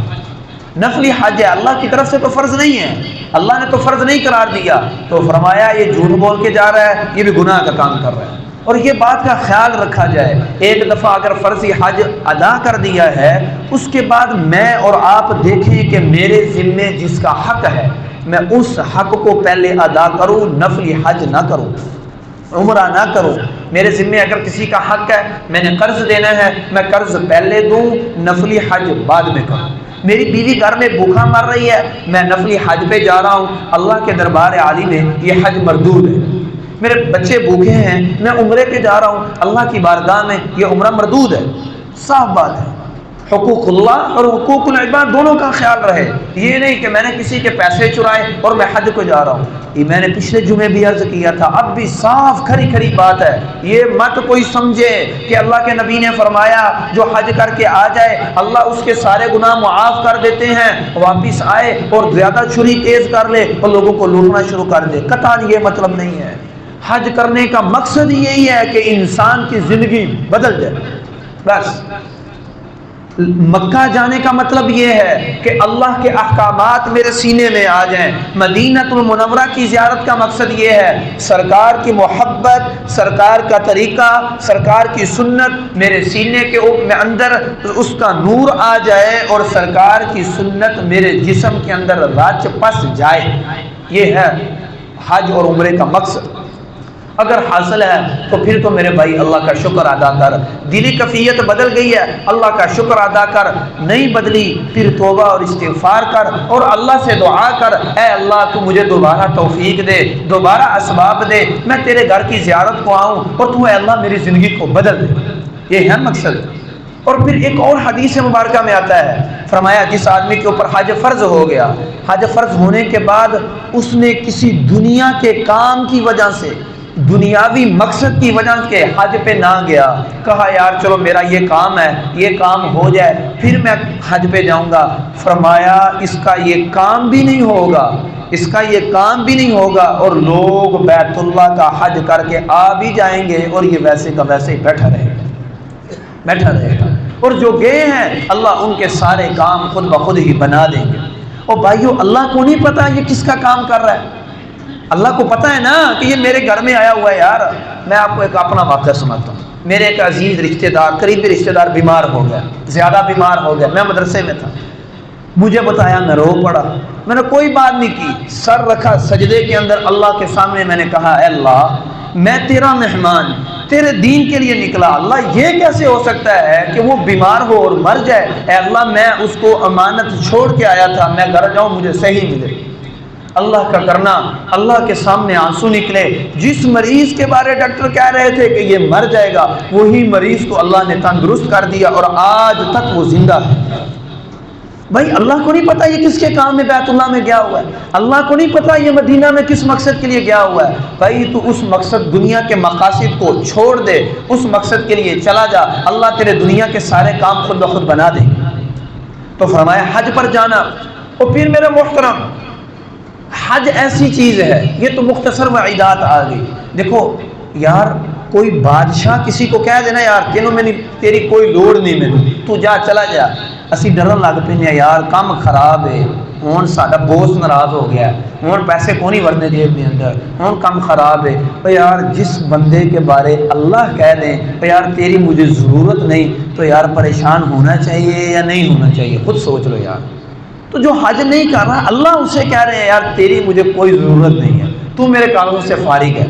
نفلی حج ہے، اللہ کی طرف سے تو فرض نہیں ہے، اللہ نے تو فرض نہیں قرار دیا، تو فرمایا یہ جھوٹ بول کے جا رہا ہے، یہ بھی گناہ کا کام کر رہا ہے۔ اور یہ بات کا خیال رکھا جائے، ایک دفعہ اگر فرضی حج ادا کر دیا ہے، اس کے بعد میں اور آپ دیکھیں کہ میرے ذمے جس کا حق ہے میں اس حق کو پہلے ادا کروں، نفلی حج نہ کروں، عمرہ نہ کروں۔ میرے ذمے اگر کسی کا حق ہے، میں نے قرض دینا ہے، میں قرض پہلے دوں، نفلی حج بعد میں کروں۔ میری بیوی گھر میں بھوکا مر رہی ہے، میں نفلی حج پہ جا رہا ہوں، اللہ کے دربار عالی میں یہ حج مردود ہے۔ میرے بچے بھوکے ہیں، میں عمرے پہ جا رہا ہوں، اللہ کی بارگاہ میں یہ عمرہ مردود ہے۔ صاف بات ہے، حقوق اللہ اور حقوق العباد دونوں کا خیال رہے، یہ نہیں کہ میں نے کسی کے پیسے چرائے اور میں حج کو جا رہا ہوں۔ یہ میں نے پچھلے جمعے بھی عرض کیا تھا، اب بھی صاف کھری کھری بات ہے، یہ مت کوئی سمجھے کہ اللہ کے نبی نے فرمایا جو حج کر کے آ جائے اللہ اس کے سارے گناہ معاف کر دیتے ہیں، واپس آئے اور زیادہ چھری تیز کر لے اور لوگوں کو لوٹنا شروع کر دے، قطعاً یہ مطلب نہیں ہے۔ حج کرنے کا مقصد یہی ہے کہ انسان کی زندگی بدل جائے، بس۔ مکہ جانے کا مطلب یہ ہے کہ اللہ کے احکامات میرے سینے میں آ جائیں۔ مدینہ المنورہ کی زیارت کا مقصد یہ ہے سرکار کی محبت، سرکار کا طریقہ، سرکار کی سنت میرے سینے کے اندر اس کا نور آ جائے اور سرکار کی سنت میرے جسم کے اندر رچ پس جائے، یہ ہے حج اور عمرے کا مقصد۔ اگر حاصل ہے تو پھر تو میرے بھائی اللہ کا شکر ادا کر، دلی کیفیت بدل گئی ہے اللہ کا شکر ادا کر، نہیں بدلی پھر توبہ اور استغفار کر اور اللہ سے دعا کر، اے اللہ تو مجھے دوبارہ توفیق دے، دوبارہ اسباب دے، میں تیرے گھر کی زیارت کو آؤں اور تو اے اللہ میری زندگی کو بدل دے، یہ ہے مقصد۔ اور پھر ایک اور حدیث مبارکہ میں آتا ہے، فرمایا جس آدمی کے اوپر حج فرض ہو گیا، حج فرض ہونے کے بعد اس نے کسی دنیا کے کام کی وجہ سے، دنیاوی مقصد کی وجہ سے حج پہ نہ گیا، کہا یار چلو میرا یہ کام ہے، یہ کام ہو جائے پھر میں حج پہ جاؤں گا، فرمایا اس کا یہ کام بھی نہیں ہوگا، اس کا یہ کام بھی نہیں ہوگا اور لوگ بیت اللہ کا حج کر کے آ بھی جائیں گے اور یہ ویسے کا ویسے ہی بیٹھا رہے گا اور جو گئے ہیں اللہ ان کے سارے کام خود بخود ہی بنا دیں گے۔ اور بھائیو اللہ کو نہیں پتا یہ کس کا کام کر رہا ہے، اللہ کو پتہ ہے نا کہ یہ میرے گھر میں آیا ہوا ہے۔ یار میں آپ کو ایک اپنا واقعہ سناتا ہوں، میرے ایک عزیز رشتہ دار، قریبی رشتہ دار بیمار ہو گیا، زیادہ بیمار ہو گیا، میں مدرسے میں تھا، مجھے بتایا، میں رو پڑا، میں نے کوئی بات نہیں کی، سر رکھا سجدے کے اندر اللہ کے سامنے، میں نے کہا اے اللہ میں تیرا مہمان تیرے دین کے لیے نکلا، اللہ یہ کیسے ہو سکتا ہے کہ وہ بیمار ہو اور مر جائے، اے اللہ میں اس کو امانت چھوڑ کے آیا تھا، میں گھر جاؤں مجھے صحیح ملے۔ اللہ کا کرنا، اللہ کے سامنے آنسو نکلے۔ جس مریض کے بارے ڈاکٹر کہہ رہے تھے کہ یہ مر جائے گا، وہی مریض کو اللہ نے تندرست کر دیا اور آج تک وہ زندہ ہے۔ بھائی اللہ کو نہیں پتا یہ کس کے کام میں بیت اللہ میں گیا ہوا ہے، اللہ کو نہیں پتا یہ مدینہ میں کس مقصد کے لیے گیا ہوا ہے۔ بھائی تو اس مقصد، دنیا کے مقاصد کو چھوڑ دے، اس مقصد کے لیے چلا جا، اللہ تیرے دنیا کے سارے کام خود بخود بنا دے۔ تو فرمایا حج پر جانا۔ اور پھر میرے محترم، حج ایسی چیز ہے، یہ تو مختصر وعیدات آ گئی۔ دیکھو یار، کوئی بادشاہ کسی کو کہہ دینا یار تینوں میں تیری کوئی لوڑ نہیں، مینوں تو جا چلا جا، اسی ڈرن لگ پے یار کام خراب ہے، ہوں ساڈا بوس ناراض ہو گیا ہے، ہوں پیسے کو نہیں ورنے جیب کے اندر، ہوں کام خراب ہے۔ تو یار جس بندے کے بارے اللہ کہہ دیں تو یار تیری مجھے ضرورت نہیں، تو یار پریشان ہونا چاہیے یا نہیں ہونا چاہیے؟ خود سوچ لو یار۔ تو جو حج نہیں کر رہا، اللہ اسے کہہ رہے ہیں یار تیری مجھے کوئی ضرورت نہیں ہے، تو میرے کاموں سے فارغ ہے۔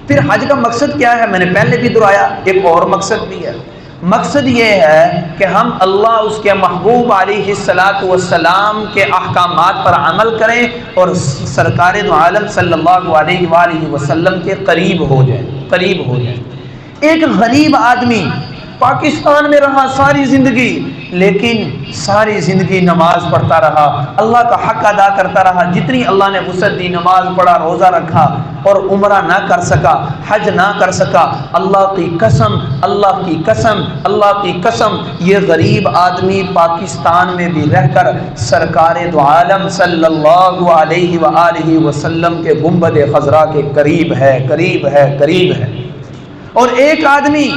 پھر حج کا مقصد کیا ہے؟ میں نے پہلے بھی دہرایا، ایک اور مقصد بھی ہے۔ مقصد یہ ہے کہ ہم اللہ، اس کے محبوب علیہ الصلاۃ والسلام کے احکامات پر عمل کریں اور سرکار دو عالم صلی اللہ علیہ وآلہ وسلم کے قریب ہو جائیں۔ ایک غریب آدمی پاکستان میں رہا ساری زندگی، لیکن ساری زندگی نماز پڑھتا رہا، اللہ کا حق ادا کرتا رہا، جتنی اللہ نے وسعت دی نماز پڑھا، روزہ رکھا، اور عمرہ نہ کر سکا، حج نہ کر سکا۔ اللہ کی قسم، اللہ کی قسم، اللہ کی قسم، یہ غریب آدمی پاکستان میں بھی رہ کر سرکار دو عالم صلی اللہ علیہ وآلہ وسلم کے گنبد خضرا کے قریب ہے۔ اور ایک آدمی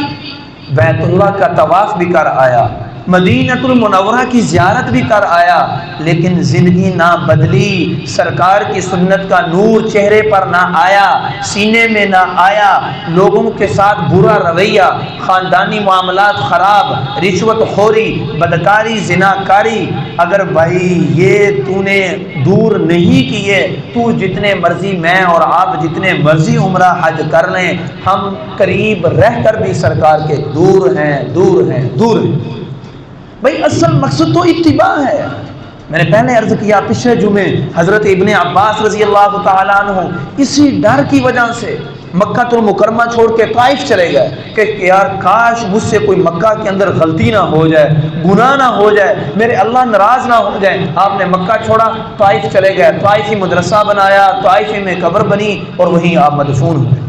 بیت اللہ کا طواف بھی کر آیا، مدینۃ المنورہ کی زیارت بھی کر آیا، لیکن زندگی نہ بدلی، سرکار کی سنت کا نور چہرے پر نہ آیا، سینے میں نہ آیا، لوگوں کے ساتھ برا رویہ، خاندانی معاملات خراب، رشوت خوری، بدکاری، زناکاری۔ اگر بھائی یہ تو نے دور نہیں کیے، تو جتنے مرضی، میں اور آپ جتنے مرضی عمرہ حج کر لیں، ہم قریب رہ کر بھی سرکار کے دور ہیں۔ بھائی اصل مقصد تو اتباع ہے۔ میں نے پہلے عرض کیا پچھلے جمعے، حضرت ابن عباس رضی اللہ تعالیٰ عنہ اسی ڈر کی وجہ سے مکہ المکرمہ چھوڑ کے طائف چلے گئے کہ یار کاش مجھ سے کوئی مکہ کے اندر غلطی نہ ہو جائے، گناہ نہ ہو جائے، میرے اللہ ناراض نہ ہو جائے۔ آپ نے مکہ چھوڑا، طائف چلے گئے، طائفی مدرسہ بنایا، طائفی میں قبر بنی اور وہیں آپ مدفون ہوئے۔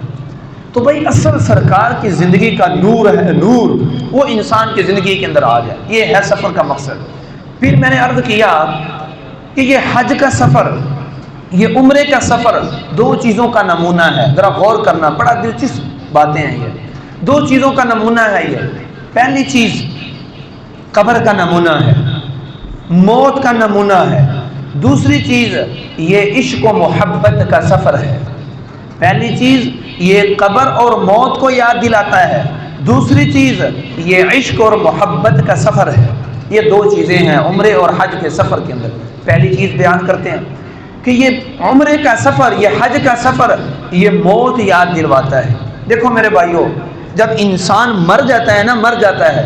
تو بھائی اصل سرکار کی زندگی کا نور ہے، نور وہ انسان کی زندگی کے اندر آ جائے، یہ ہے سفر کا مقصد۔ پھر میں نے عرض کیا کہ یہ حج کا سفر، یہ عمرے کا سفر دو چیزوں کا نمونہ ہے، ذرا غور کرنا، بڑا دلچسپ باتیں ہیں یہ، دو چیزوں کا نمونہ ہے یہ۔ پہلی چیز قبر کا نمونہ ہے، موت کا نمونہ ہے۔ دوسری چیز یہ عشق و محبت کا سفر ہے۔ پہلی چیز یہ قبر اور موت کو یاد دلاتا ہے، دوسری چیز یہ عشق اور محبت کا سفر ہے۔ یہ دو چیزیں ہیں عمرے اور حج کے سفر کے اندر۔ پہلی چیز بیان کرتے ہیں کہ یہ عمرے کا سفر، یہ حج کا سفر، یہ موت یاد دلواتا ہے۔ دیکھو میرے بھائیو، جب انسان مر جاتا ہے نا، مر جاتا ہے،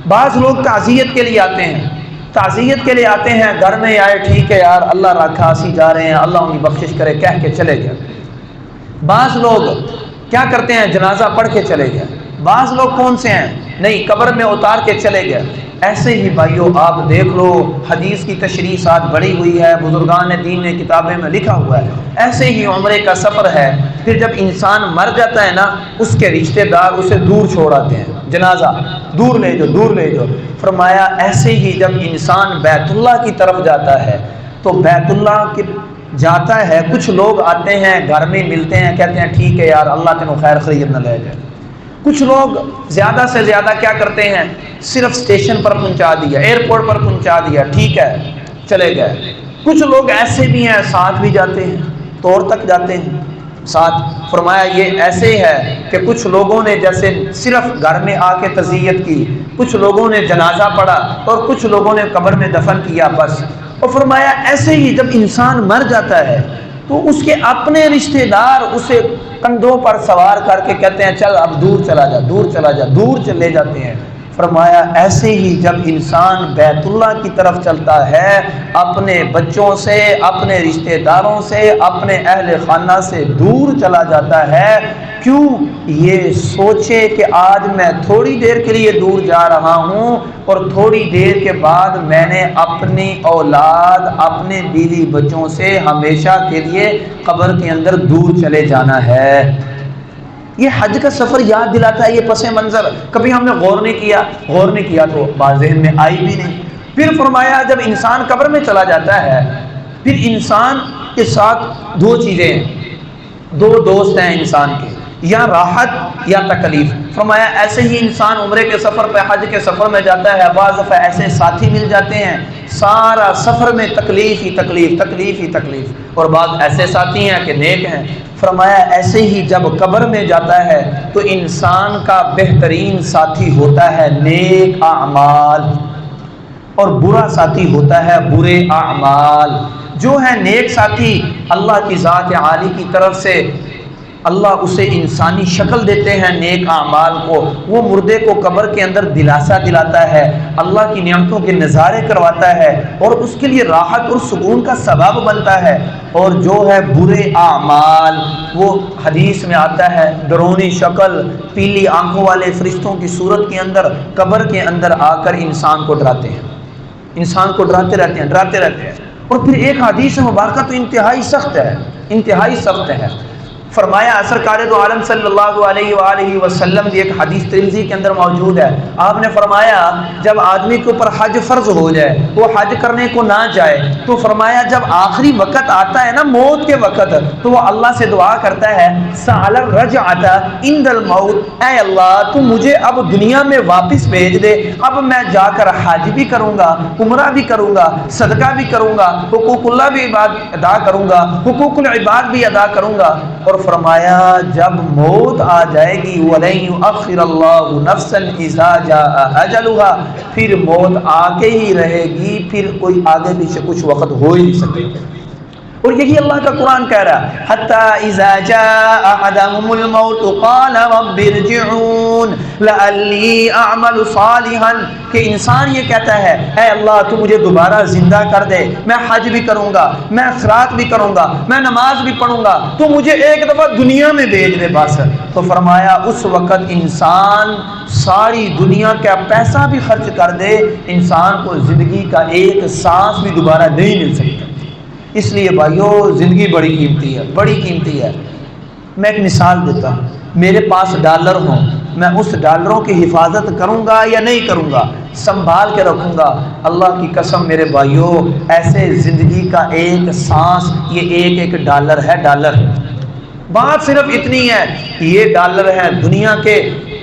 بعض لوگ تعزیت کے لیے آتے ہیں، تعزیت کے لیے آتے ہیں، گھر میں آئے ٹھیک ہے یار اللہ رکھا، اسی جا رہے ہیں، اللہ انہیں بخشش کرے کہہ کے چلے گئے۔ بعض لوگ کیا کرتے ہیں، جنازہ پڑھ کے چلے گئے۔ بعض لوگ کون سے ہیں، نہیں قبر میں اتار کے چلے گئے۔ ایسے ہی بھائیو آپ دیکھ لو، حدیث کی تشریحات بڑی ہوئی ہے، بزرگان دین نے کتابیں میں لکھا ہوا ہے، ایسے ہی عمرے کا سفر ہے۔ پھر جب انسان مر جاتا ہے نا، اس کے رشتہ دار اسے دور چھوڑ آتے ہیں، جنازہ دور لے جاؤ، دور لے جاؤ۔ فرمایا ایسے ہی جب انسان بیت اللہ کی طرف جاتا ہے تو بیت اللہ کی جاتا ہے، کچھ لوگ آتے ہیں گھر میں ملتے ہیں، کہتے ہیں ٹھیک ہے یار اللہ کے خیر خرید نہ لے جائے۔ کچھ لوگ زیادہ سے زیادہ کیا کرتے ہیں، صرف اسٹیشن پر پہنچا دیا، ایئرپورٹ پر پہنچا دیا، ٹھیک ہے چلے گئے۔ کچھ لوگ ایسے بھی ہیں ساتھ بھی جاتے ہیں، طور تک جاتے ہیں ساتھ۔ فرمایا یہ ایسے ہے کہ کچھ لوگوں نے جیسے صرف گھر میں آ کے تعزیت کی، کچھ لوگوں نے جنازہ پڑھا اور کچھ لوگوں نے قبر میں دفن کیا، بس اور فرمایا ایسے ہی جب انسان مر جاتا ہے تو اس کے اپنے رشتہ دار اسے کندھوں پر سوار کر کے کہتے ہیں چل اب دور چلا جا، دور چلا جا، دور چلے جاتے ہیں۔ فرمایا ایسے ہی جب انسان بیت اللہ کی طرف چلتا ہے، اپنے بچوں سے، اپنے رشتہ داروں سے، اپنے اہل خانہ سے دور چلا جاتا ہے، کیوں؟ یہ سوچے کہ آج میں تھوڑی دیر کے لیے دور جا رہا ہوں اور تھوڑی دیر کے بعد میں نے اپنی اولاد، اپنے بیوی بچوں سے ہمیشہ کے لیے قبر کے اندر دور چلے جانا ہے۔ یہ حج کا سفر یاد دلاتا ہے یہ پس منظر، کبھی ہم نے غور نہیں کیا تو بات ذہن میں آئی بھی نہیں۔ پھر فرمایا جب انسان قبر میں چلا جاتا ہے، پھر انسان کے ساتھ دو چیزیں ہیں، دو دوست ہیں انسان کے، یا راحت یا تکلیف۔ فرمایا ایسے ہی انسان عمرے کے سفر پہ، حج کے سفر میں جاتا ہے، بعض دفعہ ایسے ساتھی مل جاتے ہیں سارا سفر میں تکلیف ہی تکلیف، تکلیف ہی تکلیف، اور بعض ایسے ساتھی ہیں کہ نیک ہیں۔ فرمایا ایسے ہی جب قبر میں جاتا ہے تو انسان کا بہترین ساتھی ہوتا ہے نیک اعمال، اور برا ساتھی ہوتا ہے برے اعمال۔ جو ہے نیک ساتھی، اللہ کی ذات عالی کی طرف سے اللہ اسے انسانی شکل دیتے ہیں نیک اعمال کو، وہ مردے کو قبر کے اندر دلاسا دلاتا ہے، اللہ کی نعمتوں کے نظارے کرواتا ہے، اور اس کے لیے راحت اور سکون کا سبب بنتا ہے۔ اور جو ہے برے اعمال، وہ حدیث میں آتا ہے ڈرونی شکل، پیلی آنکھوں والے فرشتوں کی صورت کے اندر قبر کے اندر آ کر انسان کو ڈراتے ہیں، انسان کو ڈراتے رہتے ہیں۔ اور پھر ایک حدیث مبارکہ تو انتہائی سخت ہے، انتہائی سخت ہے۔ فرمایا سرکار دو عالم صلی اللہ علیہ وآلہ وسلم کی ایک حدیث ترمذی کے اندر موجود ہے، آپ نے فرمایا جب آدمی کے اوپر حج فرض ہو جائے، وہ حج کرنے کو نہ جائے، تو فرمایا جب آخری وقت آتا ہے نا موت کے وقت، تو وہ اللہ سے دعا کرتا ہے سأل الرجعۃ عند الموت، اے اللہ تو مجھے اب دنیا میں واپس بھیج دے، اب میں جا کر حج بھی کروں گا، عمرہ بھی کروں گا، صدقہ بھی کروں گا، حقوق اللہ بھی ادا کروں گا، حقوق العباد بھی ادا کروں گا۔ اور فرمایا جب موت آ جائے گی وَلَن يُؤَخِّرَ اللَّهُ نَفْسًا إِذَا جَاءَ أَجَلُهَا، پھر موت آ کے ہی رہے گی، پھر کوئی آگے پیچھے کچھ وقت ہو ہی نہیں سکے۔ اور یہی اللہ کا قرآن کہہ رہا ہے حَتَّى إِذَا جَاءَ أَحَدَهُمُ الْمَوْتُ قَالَ رَبِّ ارْجِعُونِ لَعَلِّي أَعْمَلُ صَالِحًا، کہ انسان یہ کہتا ہے اے اللہ تو مجھے دوبارہ زندہ کر دے، میں حج بھی کروں گا، میں خیرات بھی کروں گا، میں نماز بھی پڑھوں گا، تو مجھے ایک دفعہ دنیا میں بھیج دے بس۔ تو فرمایا اس وقت انسان ساری دنیا کا پیسہ بھی خرچ کر دے، انسان کو زندگی کا ایک سانس بھی دوبارہ نہیں مل سکتا۔ اس لیے بھائیو زندگی بڑی قیمتی ہے، بڑی قیمتی ہے۔ میں ایک مثال دیتا ہوں، میرے پاس ڈالر ہوں، میں اس ڈالروں کی حفاظت کروں گا یا نہیں کروں گا، سنبھال کے رکھوں گا؟ اللہ کی قسم میرے بھائیو ایسے زندگی کا ایک سانس یہ ایک ڈالر ہے، ڈالر۔ بات صرف اتنی ہے یہ ڈالر ہے دنیا کے،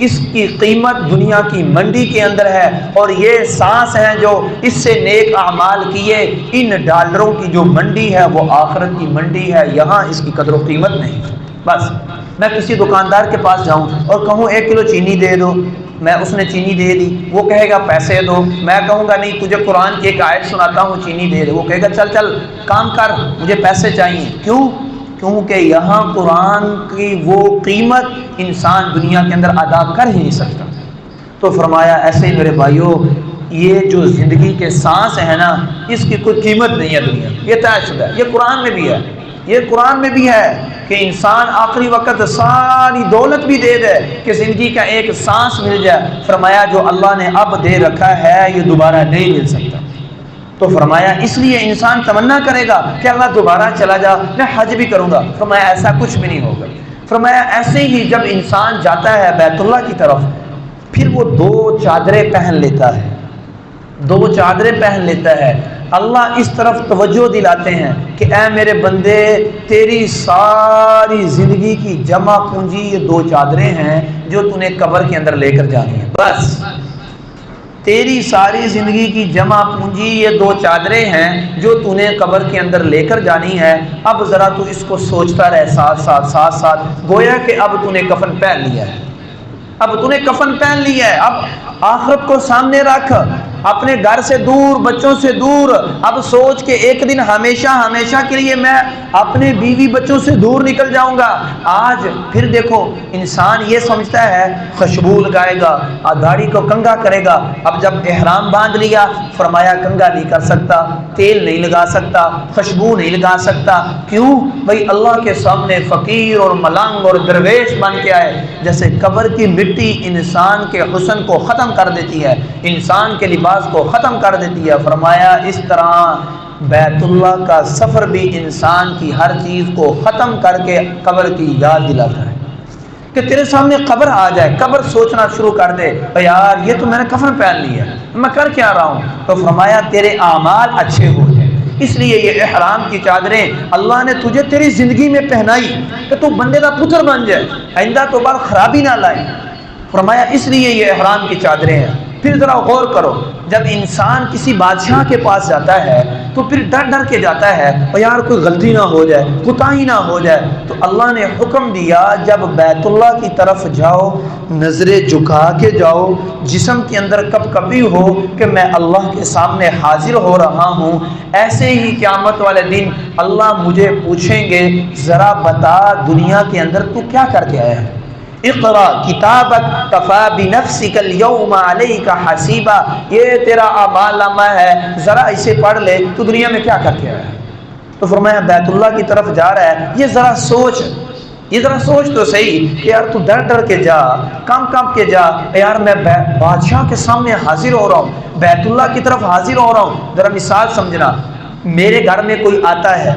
اس کی قیمت دنیا کی منڈی کے اندر ہے، اور یہ سانس ہے جو اس سے نیک اعمال کیے، ان ڈالروں کی جو منڈی ہے وہ آخرت کی منڈی ہے، یہاں اس کی قدر و قیمت نہیں۔ بس میں کسی دکاندار کے پاس جاؤں اور کہوں 1 کلو چینی دے دو، میں اس نے چینی دے دی، وہ کہے گا پیسے دو، میں کہوں گا نہیں تجھے قرآن کی ایک آیت سناتا ہوں چینی دے دے، وہ کہے گا چل چل کام کر مجھے پیسے چاہیے۔ کیوں؟ کیونکہ یہاں قرآن کی وہ قیمت انسان دنیا کے اندر ادا کر ہی نہیں سکتا۔ تو فرمایا ایسے ہی میرے بھائیوں یہ جو زندگی کے سانس ہے نا، اس کی کوئی قیمت نہیں ہے دنیا، یہ طے شدہ ہے، یہ قرآن میں بھی ہے، یہ قرآن میں بھی ہے کہ انسان آخری وقت ساری دولت بھی دے دے کہ زندگی کا ایک سانس مل جائے، فرمایا جو اللہ نے اب دے رکھا ہے یہ دوبارہ نہیں مل سکتا۔ تو فرمایا اس لیے انسان تمنا کرے گا کہ اللہ دوبارہ چلا جا، میں حج بھی کروں گا، فرمایا ایسا کچھ بھی نہیں ہوگا۔ فرمایا ایسے ہی جب انسان جاتا ہے بیت اللہ کی طرف، پھر وہ 2 چادریں پہن لیتا ہے، 2 چادریں پہن لیتا ہے۔ اللہ اس طرف توجہ دلاتے ہیں کہ اے میرے بندے تیری ساری زندگی کی جمع پونجی یہ 2 چادریں ہیں جو تو نے قبر کے اندر لے کر جانی ہے، بس تیری ساری زندگی کی جمع پونجی یہ 2 چادریں ہیں جو تو نے قبر کے اندر لے کر جانی ہے۔ اب ذرا تو اس کو سوچتا رہے ساتھ، گویا کہ اب تو نے کفن پہن لیا ہے، اب تو نے کفن پہن لیا ہے، اب آخرت کو سامنے رکھ، اپنے گھر سے دور، بچوں سے دور، اب سوچ کے ایک دن ہمیشہ کے لیے میں اپنے بیوی بچوں سے دور نکل جاؤں گا۔ آج پھر دیکھو انسان یہ سمجھتا ہے خوشبو لگائے گا، داڑھی کو کنگھا کرے گا۔ اب جب احرام باندھ لیا، فرمایا کنگھا نہیں کر سکتا، تیل نہیں لگا سکتا، خوشبو نہیں لگا سکتا۔ کیوں؟ بھائی اللہ کے سامنے فقیر اور ملنگ اور درویش بن کے آئے۔ جیسے قبر کی مٹی انسان کے حسن کو ختم کر دیتی ہے، انسان کے لباس کو ختم کر دیتی ہے، فرمایا اس طرح بیت اللہ کا سفر بھی انسان کی ہر چیز کو ختم کر کے قبر کی یاد دلاتا ہے۔ کہ تیرے سامنے قبر آ جائے، قبر سوچنا شروع کر دے یار یہ تو میں نے کفن پہن لی ہے، میں کر کیا رہا ہوں، تو فرمایا تیرے اعمال اچھے ہو جائیں۔ اس لیے یہ احرام کی چادریں اللہ نے تجھے تیری زندگی میں پہنائی کہ تو بندے کا پتر بن جائے، آئندہ تو بار خرابی نہ لائے۔ فرمایا اس لیے یہ احرام کی چادریں ہیں۔ پھر ذرا غور کرو، جب انسان کسی بادشاہ کے پاس جاتا ہے تو پھر ڈر کے جاتا ہے اور یار کوئی غلطی نہ ہو جائے، کوتاہی نہ ہو جائے۔ تو اللہ نے حکم دیا جب بیت اللہ کی طرف جاؤ نظریں جھکا کے جاؤ، جسم کے اندر کپ کپی ہو کہ میں اللہ کے سامنے حاضر ہو رہا ہوں۔ ایسے ہی قیامت والے دن اللہ مجھے پوچھیں گے ذرا بتا دنیا کے اندر تو کیا کر کے آیا ہے؟ اقرا کتابک کفا بنفسک اليوم علیک حسیبا، یہ تیرا اعمال نامہ ہے، ذرا اسے پڑھ لے تو دنیا میں کیا کر کے آیا ہے۔ تو فرمایا بیت اللہ کی طرف جا رہا ہے، یہ ذرا سوچ تو صحیح کہ یار تو ڈر کے جا، کام کے جا، یار میں بادشاہ کے سامنے حاضر ہو رہا ہوں، بیت اللہ کی طرف حاضر ہو رہا ہوں۔ ذرا مثال سمجھنا، میرے گھر میں کوئی آتا ہے،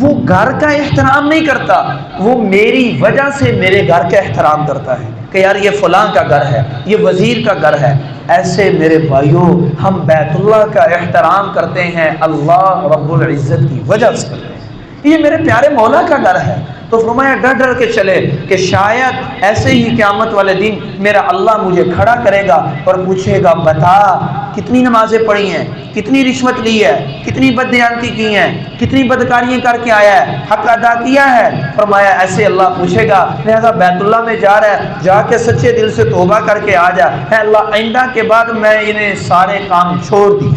وہ گھر کا احترام نہیں کرتا، وہ میری وجہ سے میرے گھر کا احترام کرتا ہے کہ یار یہ فلاں کا گھر ہے، یہ وزیر کا گھر ہے۔ ایسے میرے بھائیوں ہم بیت اللہ کا احترام کرتے ہیں اللہ رب العزت کی وجہ سے کرتے ہیں، یہ میرے پیارے مولا کا گھر ہے۔ تو فرمایا ڈر کے چلے کہ شاید ایسے ہی قیامت والے دن میرا اللہ مجھے کھڑا کرے گا اور پوچھے گا بتا کتنی نمازیں پڑھی ہیں، کتنی رشوت لی ہے، کتنی بددیانتی کی ہیں، کتنی بدکاریاں کر کے آیا ہے، حق ادا کیا ہے۔ فرمایا ایسے اللہ پوچھے گا، لہذا بیت اللہ میں جا رہا ہے، جا کے سچے دل سے توبہ کر کے آ جا، اے اللہ آئندہ کے بعد میں انہیں سارے کام چھوڑ دی،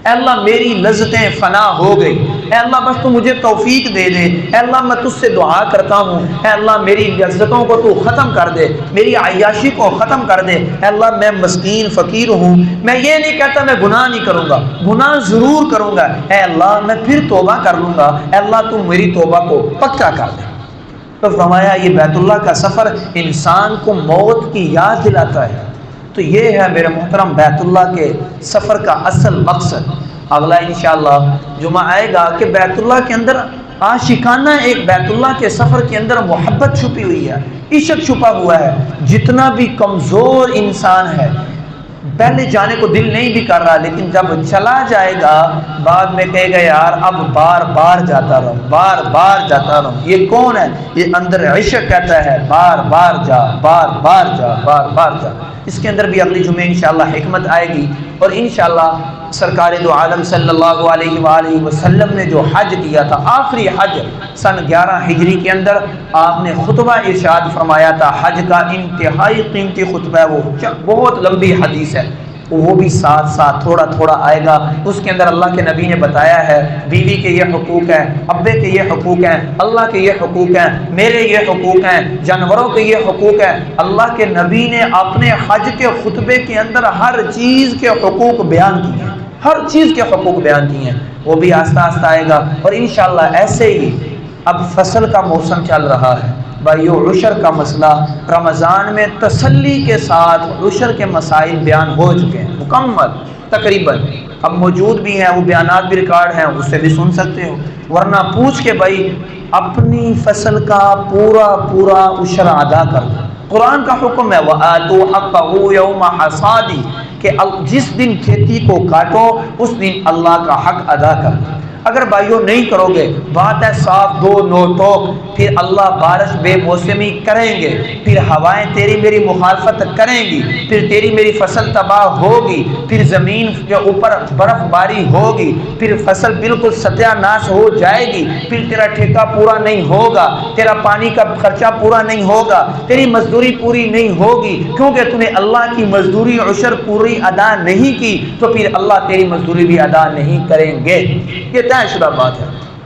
اے اللہ میری لذتیں فنا ہو گئی، اے اللہ بس تو مجھے توفیق دے دے، اے اللہ میں تجھ سے دعا کرتا ہوں، اے اللہ میری لذتوں کو تو ختم کر دے، میری عیاشی کو ختم کر دے، اے اللہ میں مسکین فقیر ہوں، میں یہ نہیں کہتا میں گناہ نہیں کروں گا، گناہ ضرور کروں گا، اے اللہ میں پھر توبہ کر لوں گا، اے اللہ تو میری توبہ کو پکا کر دے۔ تو فرمایا یہ بیت اللہ کا سفر انسان کو موت کی یاد دلاتا ہے۔ تو یہ ہے میرے محترم بیت اللہ کے سفر کا اصل مقصد۔ اگلا انشاءاللہ جمعہ آئے گا کہ بیت اللہ کے اندر عاشقانہ ایک بیت اللہ کے سفر کے اندر محبت چھپی ہوئی ہے، عشق چھپا ہوا ہے۔ جتنا بھی کمزور انسان ہے پہلے جانے کو دل نہیں بھی کر رہا، لیکن جب چلا جائے گا بعد میں کہے گا یار اب بار بار جاتا رہوں۔ یہ کون ہے؟ یہ اندر عشق کہتا ہے بار بار جا۔ اس کے اندر بھی اگلی جمعے انشاءاللہ حکمت آئے گی، اور انشاءاللہ سرکار دو عالم صلی اللہ علیہ وآلہ وسلم نے جو حج کیا تھا، آخری حج سن 11 ہجری کے اندر آپ نے خطبہ ارشاد فرمایا تھا، حج کا انتہائی قیمتی خطبہ ہے، وہ بہت لمبی حدیث ہے، وہ بھی ساتھ تھوڑا آئے گا۔ اس کے اندر اللہ کے نبی نے بتایا ہے بیوی کے یہ حقوق ہیں، ابے کے یہ حقوق ہیں، اللہ کے یہ حقوق ہیں، میرے یہ حقوق ہیں، جانوروں کے یہ حقوق ہیں۔ اللہ کے نبی نے اپنے حج کے خطبے کے اندر ہر چیز کے حقوق بیان کیے ہیں، ہر چیز کے حقوق بیان کیے ہیں، وہ بھی آہستہ آئے گا۔ اور انشاءاللہ ایسے ہی اب فصل کا موسم چل رہا ہے بھائیو، عشر کا مسئلہ رمضان میں تسلی کے ساتھ عشر کے مسائل بیان ہو چکے ہیں مکمل تقریباً، اب موجود بھی ہیں، وہ بیانات بھی ریکارڈ ہیں، اس سے بھی سن سکتے ہو، ورنہ پوچھ کے بھائی اپنی فصل کا پورا عشر ادا کر دو۔ قرآن کا حکم ہے وَآتُوا حَقَّهُ يَوْمَ حَصَادِهِ کہ جس دن کھیتی کو کاٹو اس دن اللہ کا حق ادا کر دو۔ اگر بھائیوں نہیں کرو گے، بات ہے صاف دو نو ٹوک، پھر اللہ بارش بے موسمی کریں گے، پھر ہوائیں تیری میری مخالفت کریں گی، پھر تیری میری فصل تباہ ہوگی، پھر زمین کے اوپر برف باری ہوگی، پھر فصل بالکل ستیہ ناش ہو جائے گی، پھر تیرا ٹھیکہ پورا نہیں ہوگا، تیرا پانی کا خرچہ پورا نہیں ہوگا، تیری مزدوری پوری نہیں ہوگی، کیونکہ تو نے اللہ کی مزدوری عشر پوری ادا نہیں کی، تو پھر اللہ تیری مزدوری بھی ادا نہیں کریں گے۔ یہ طے شدہ بات ہے۔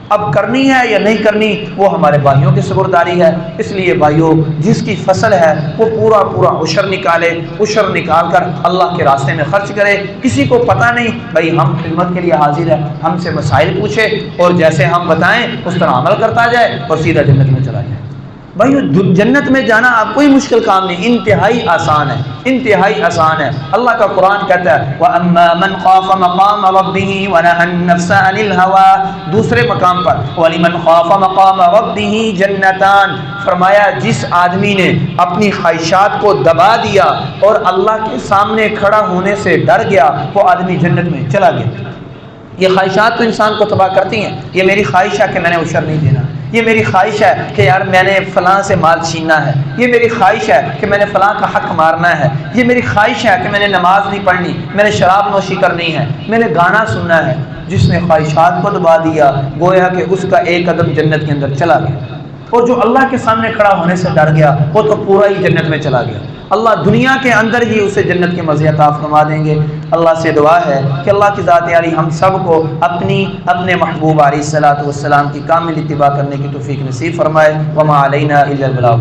اب کرنی ہے یا نہیں کرنی وہ ہمارے بھائیوں کی سپرداری ہے۔ اس لیے بھائیوں، جس کی فصل ہے وہ پورا عشر نکالے، عشر نکال کر اللہ کے راستے میں خرچ کرے۔ کسی کو پتہ نہیں، بھائی ہم خدمت کے لیے حاضر ہیں، ہم سے مسائل پوچھے اور جیسے ہم بتائیں اس طرح عمل کرتا جائے اور سیدھا جنت میں چلا جائے۔ بھائی جنت میں جانا آپ کوئی مشکل کام نہیں، انتہائی آسان ہے، انتہائی آسان ہے۔ اللہ کا قرآن کہتا ہے وَأَمَّا مَنْ خَافَ مَقَامَ رَبِّهِ وَنَهَى النَّفْسَ عَنِ الْهَوَىٰ، دوسرے مقام پر وَلِمَنْ خَافَ مَقَامَ رَبِّهِ جَنَّتَانِ، فرمایا جس آدمی نے اپنی خواہشات کو دبا دیا اور اللہ کے سامنے کھڑا ہونے سے ڈر گیا، وہ آدمی جنت میں چلا گیا۔ یہ خواہشات تو انسان کو تباہ کرتی ہیں۔ یہ میری خواہش ہے کہ میں نے عشر نہیں دینا، یہ میری خواہش ہے کہ یار میں نے فلاں سے مال چھیننا ہے، یہ میری خواہش ہے کہ میں نے فلاں کا حق مارنا ہے، یہ میری خواہش ہے کہ میں نے نماز نہیں پڑھنی، میں نے شراب نوشی کرنی ہے، میں نے گانا سننا ہے۔ جس نے خواہشات کو دبا دیا گویا کہ اس کا ایک قدم جنت کے اندر چلا گیا، اور جو اللہ کے سامنے کھڑا ہونے سے ڈر گیا وہ تو پورا ہی جنت میں چلا گیا۔ اللہ دنیا کے اندر ہی اسے جنت کے مزے عطا فرما دیں گے۔ اللہ سے دعا ہے کہ اللہ کی ذات عالی ہم سب کو اپنے محبوب علیہ الصلوۃ والسلام کی کامل اتباع کرنے کی توفیق نصیب فرمائے۔ وما علینا الا البلاغ۔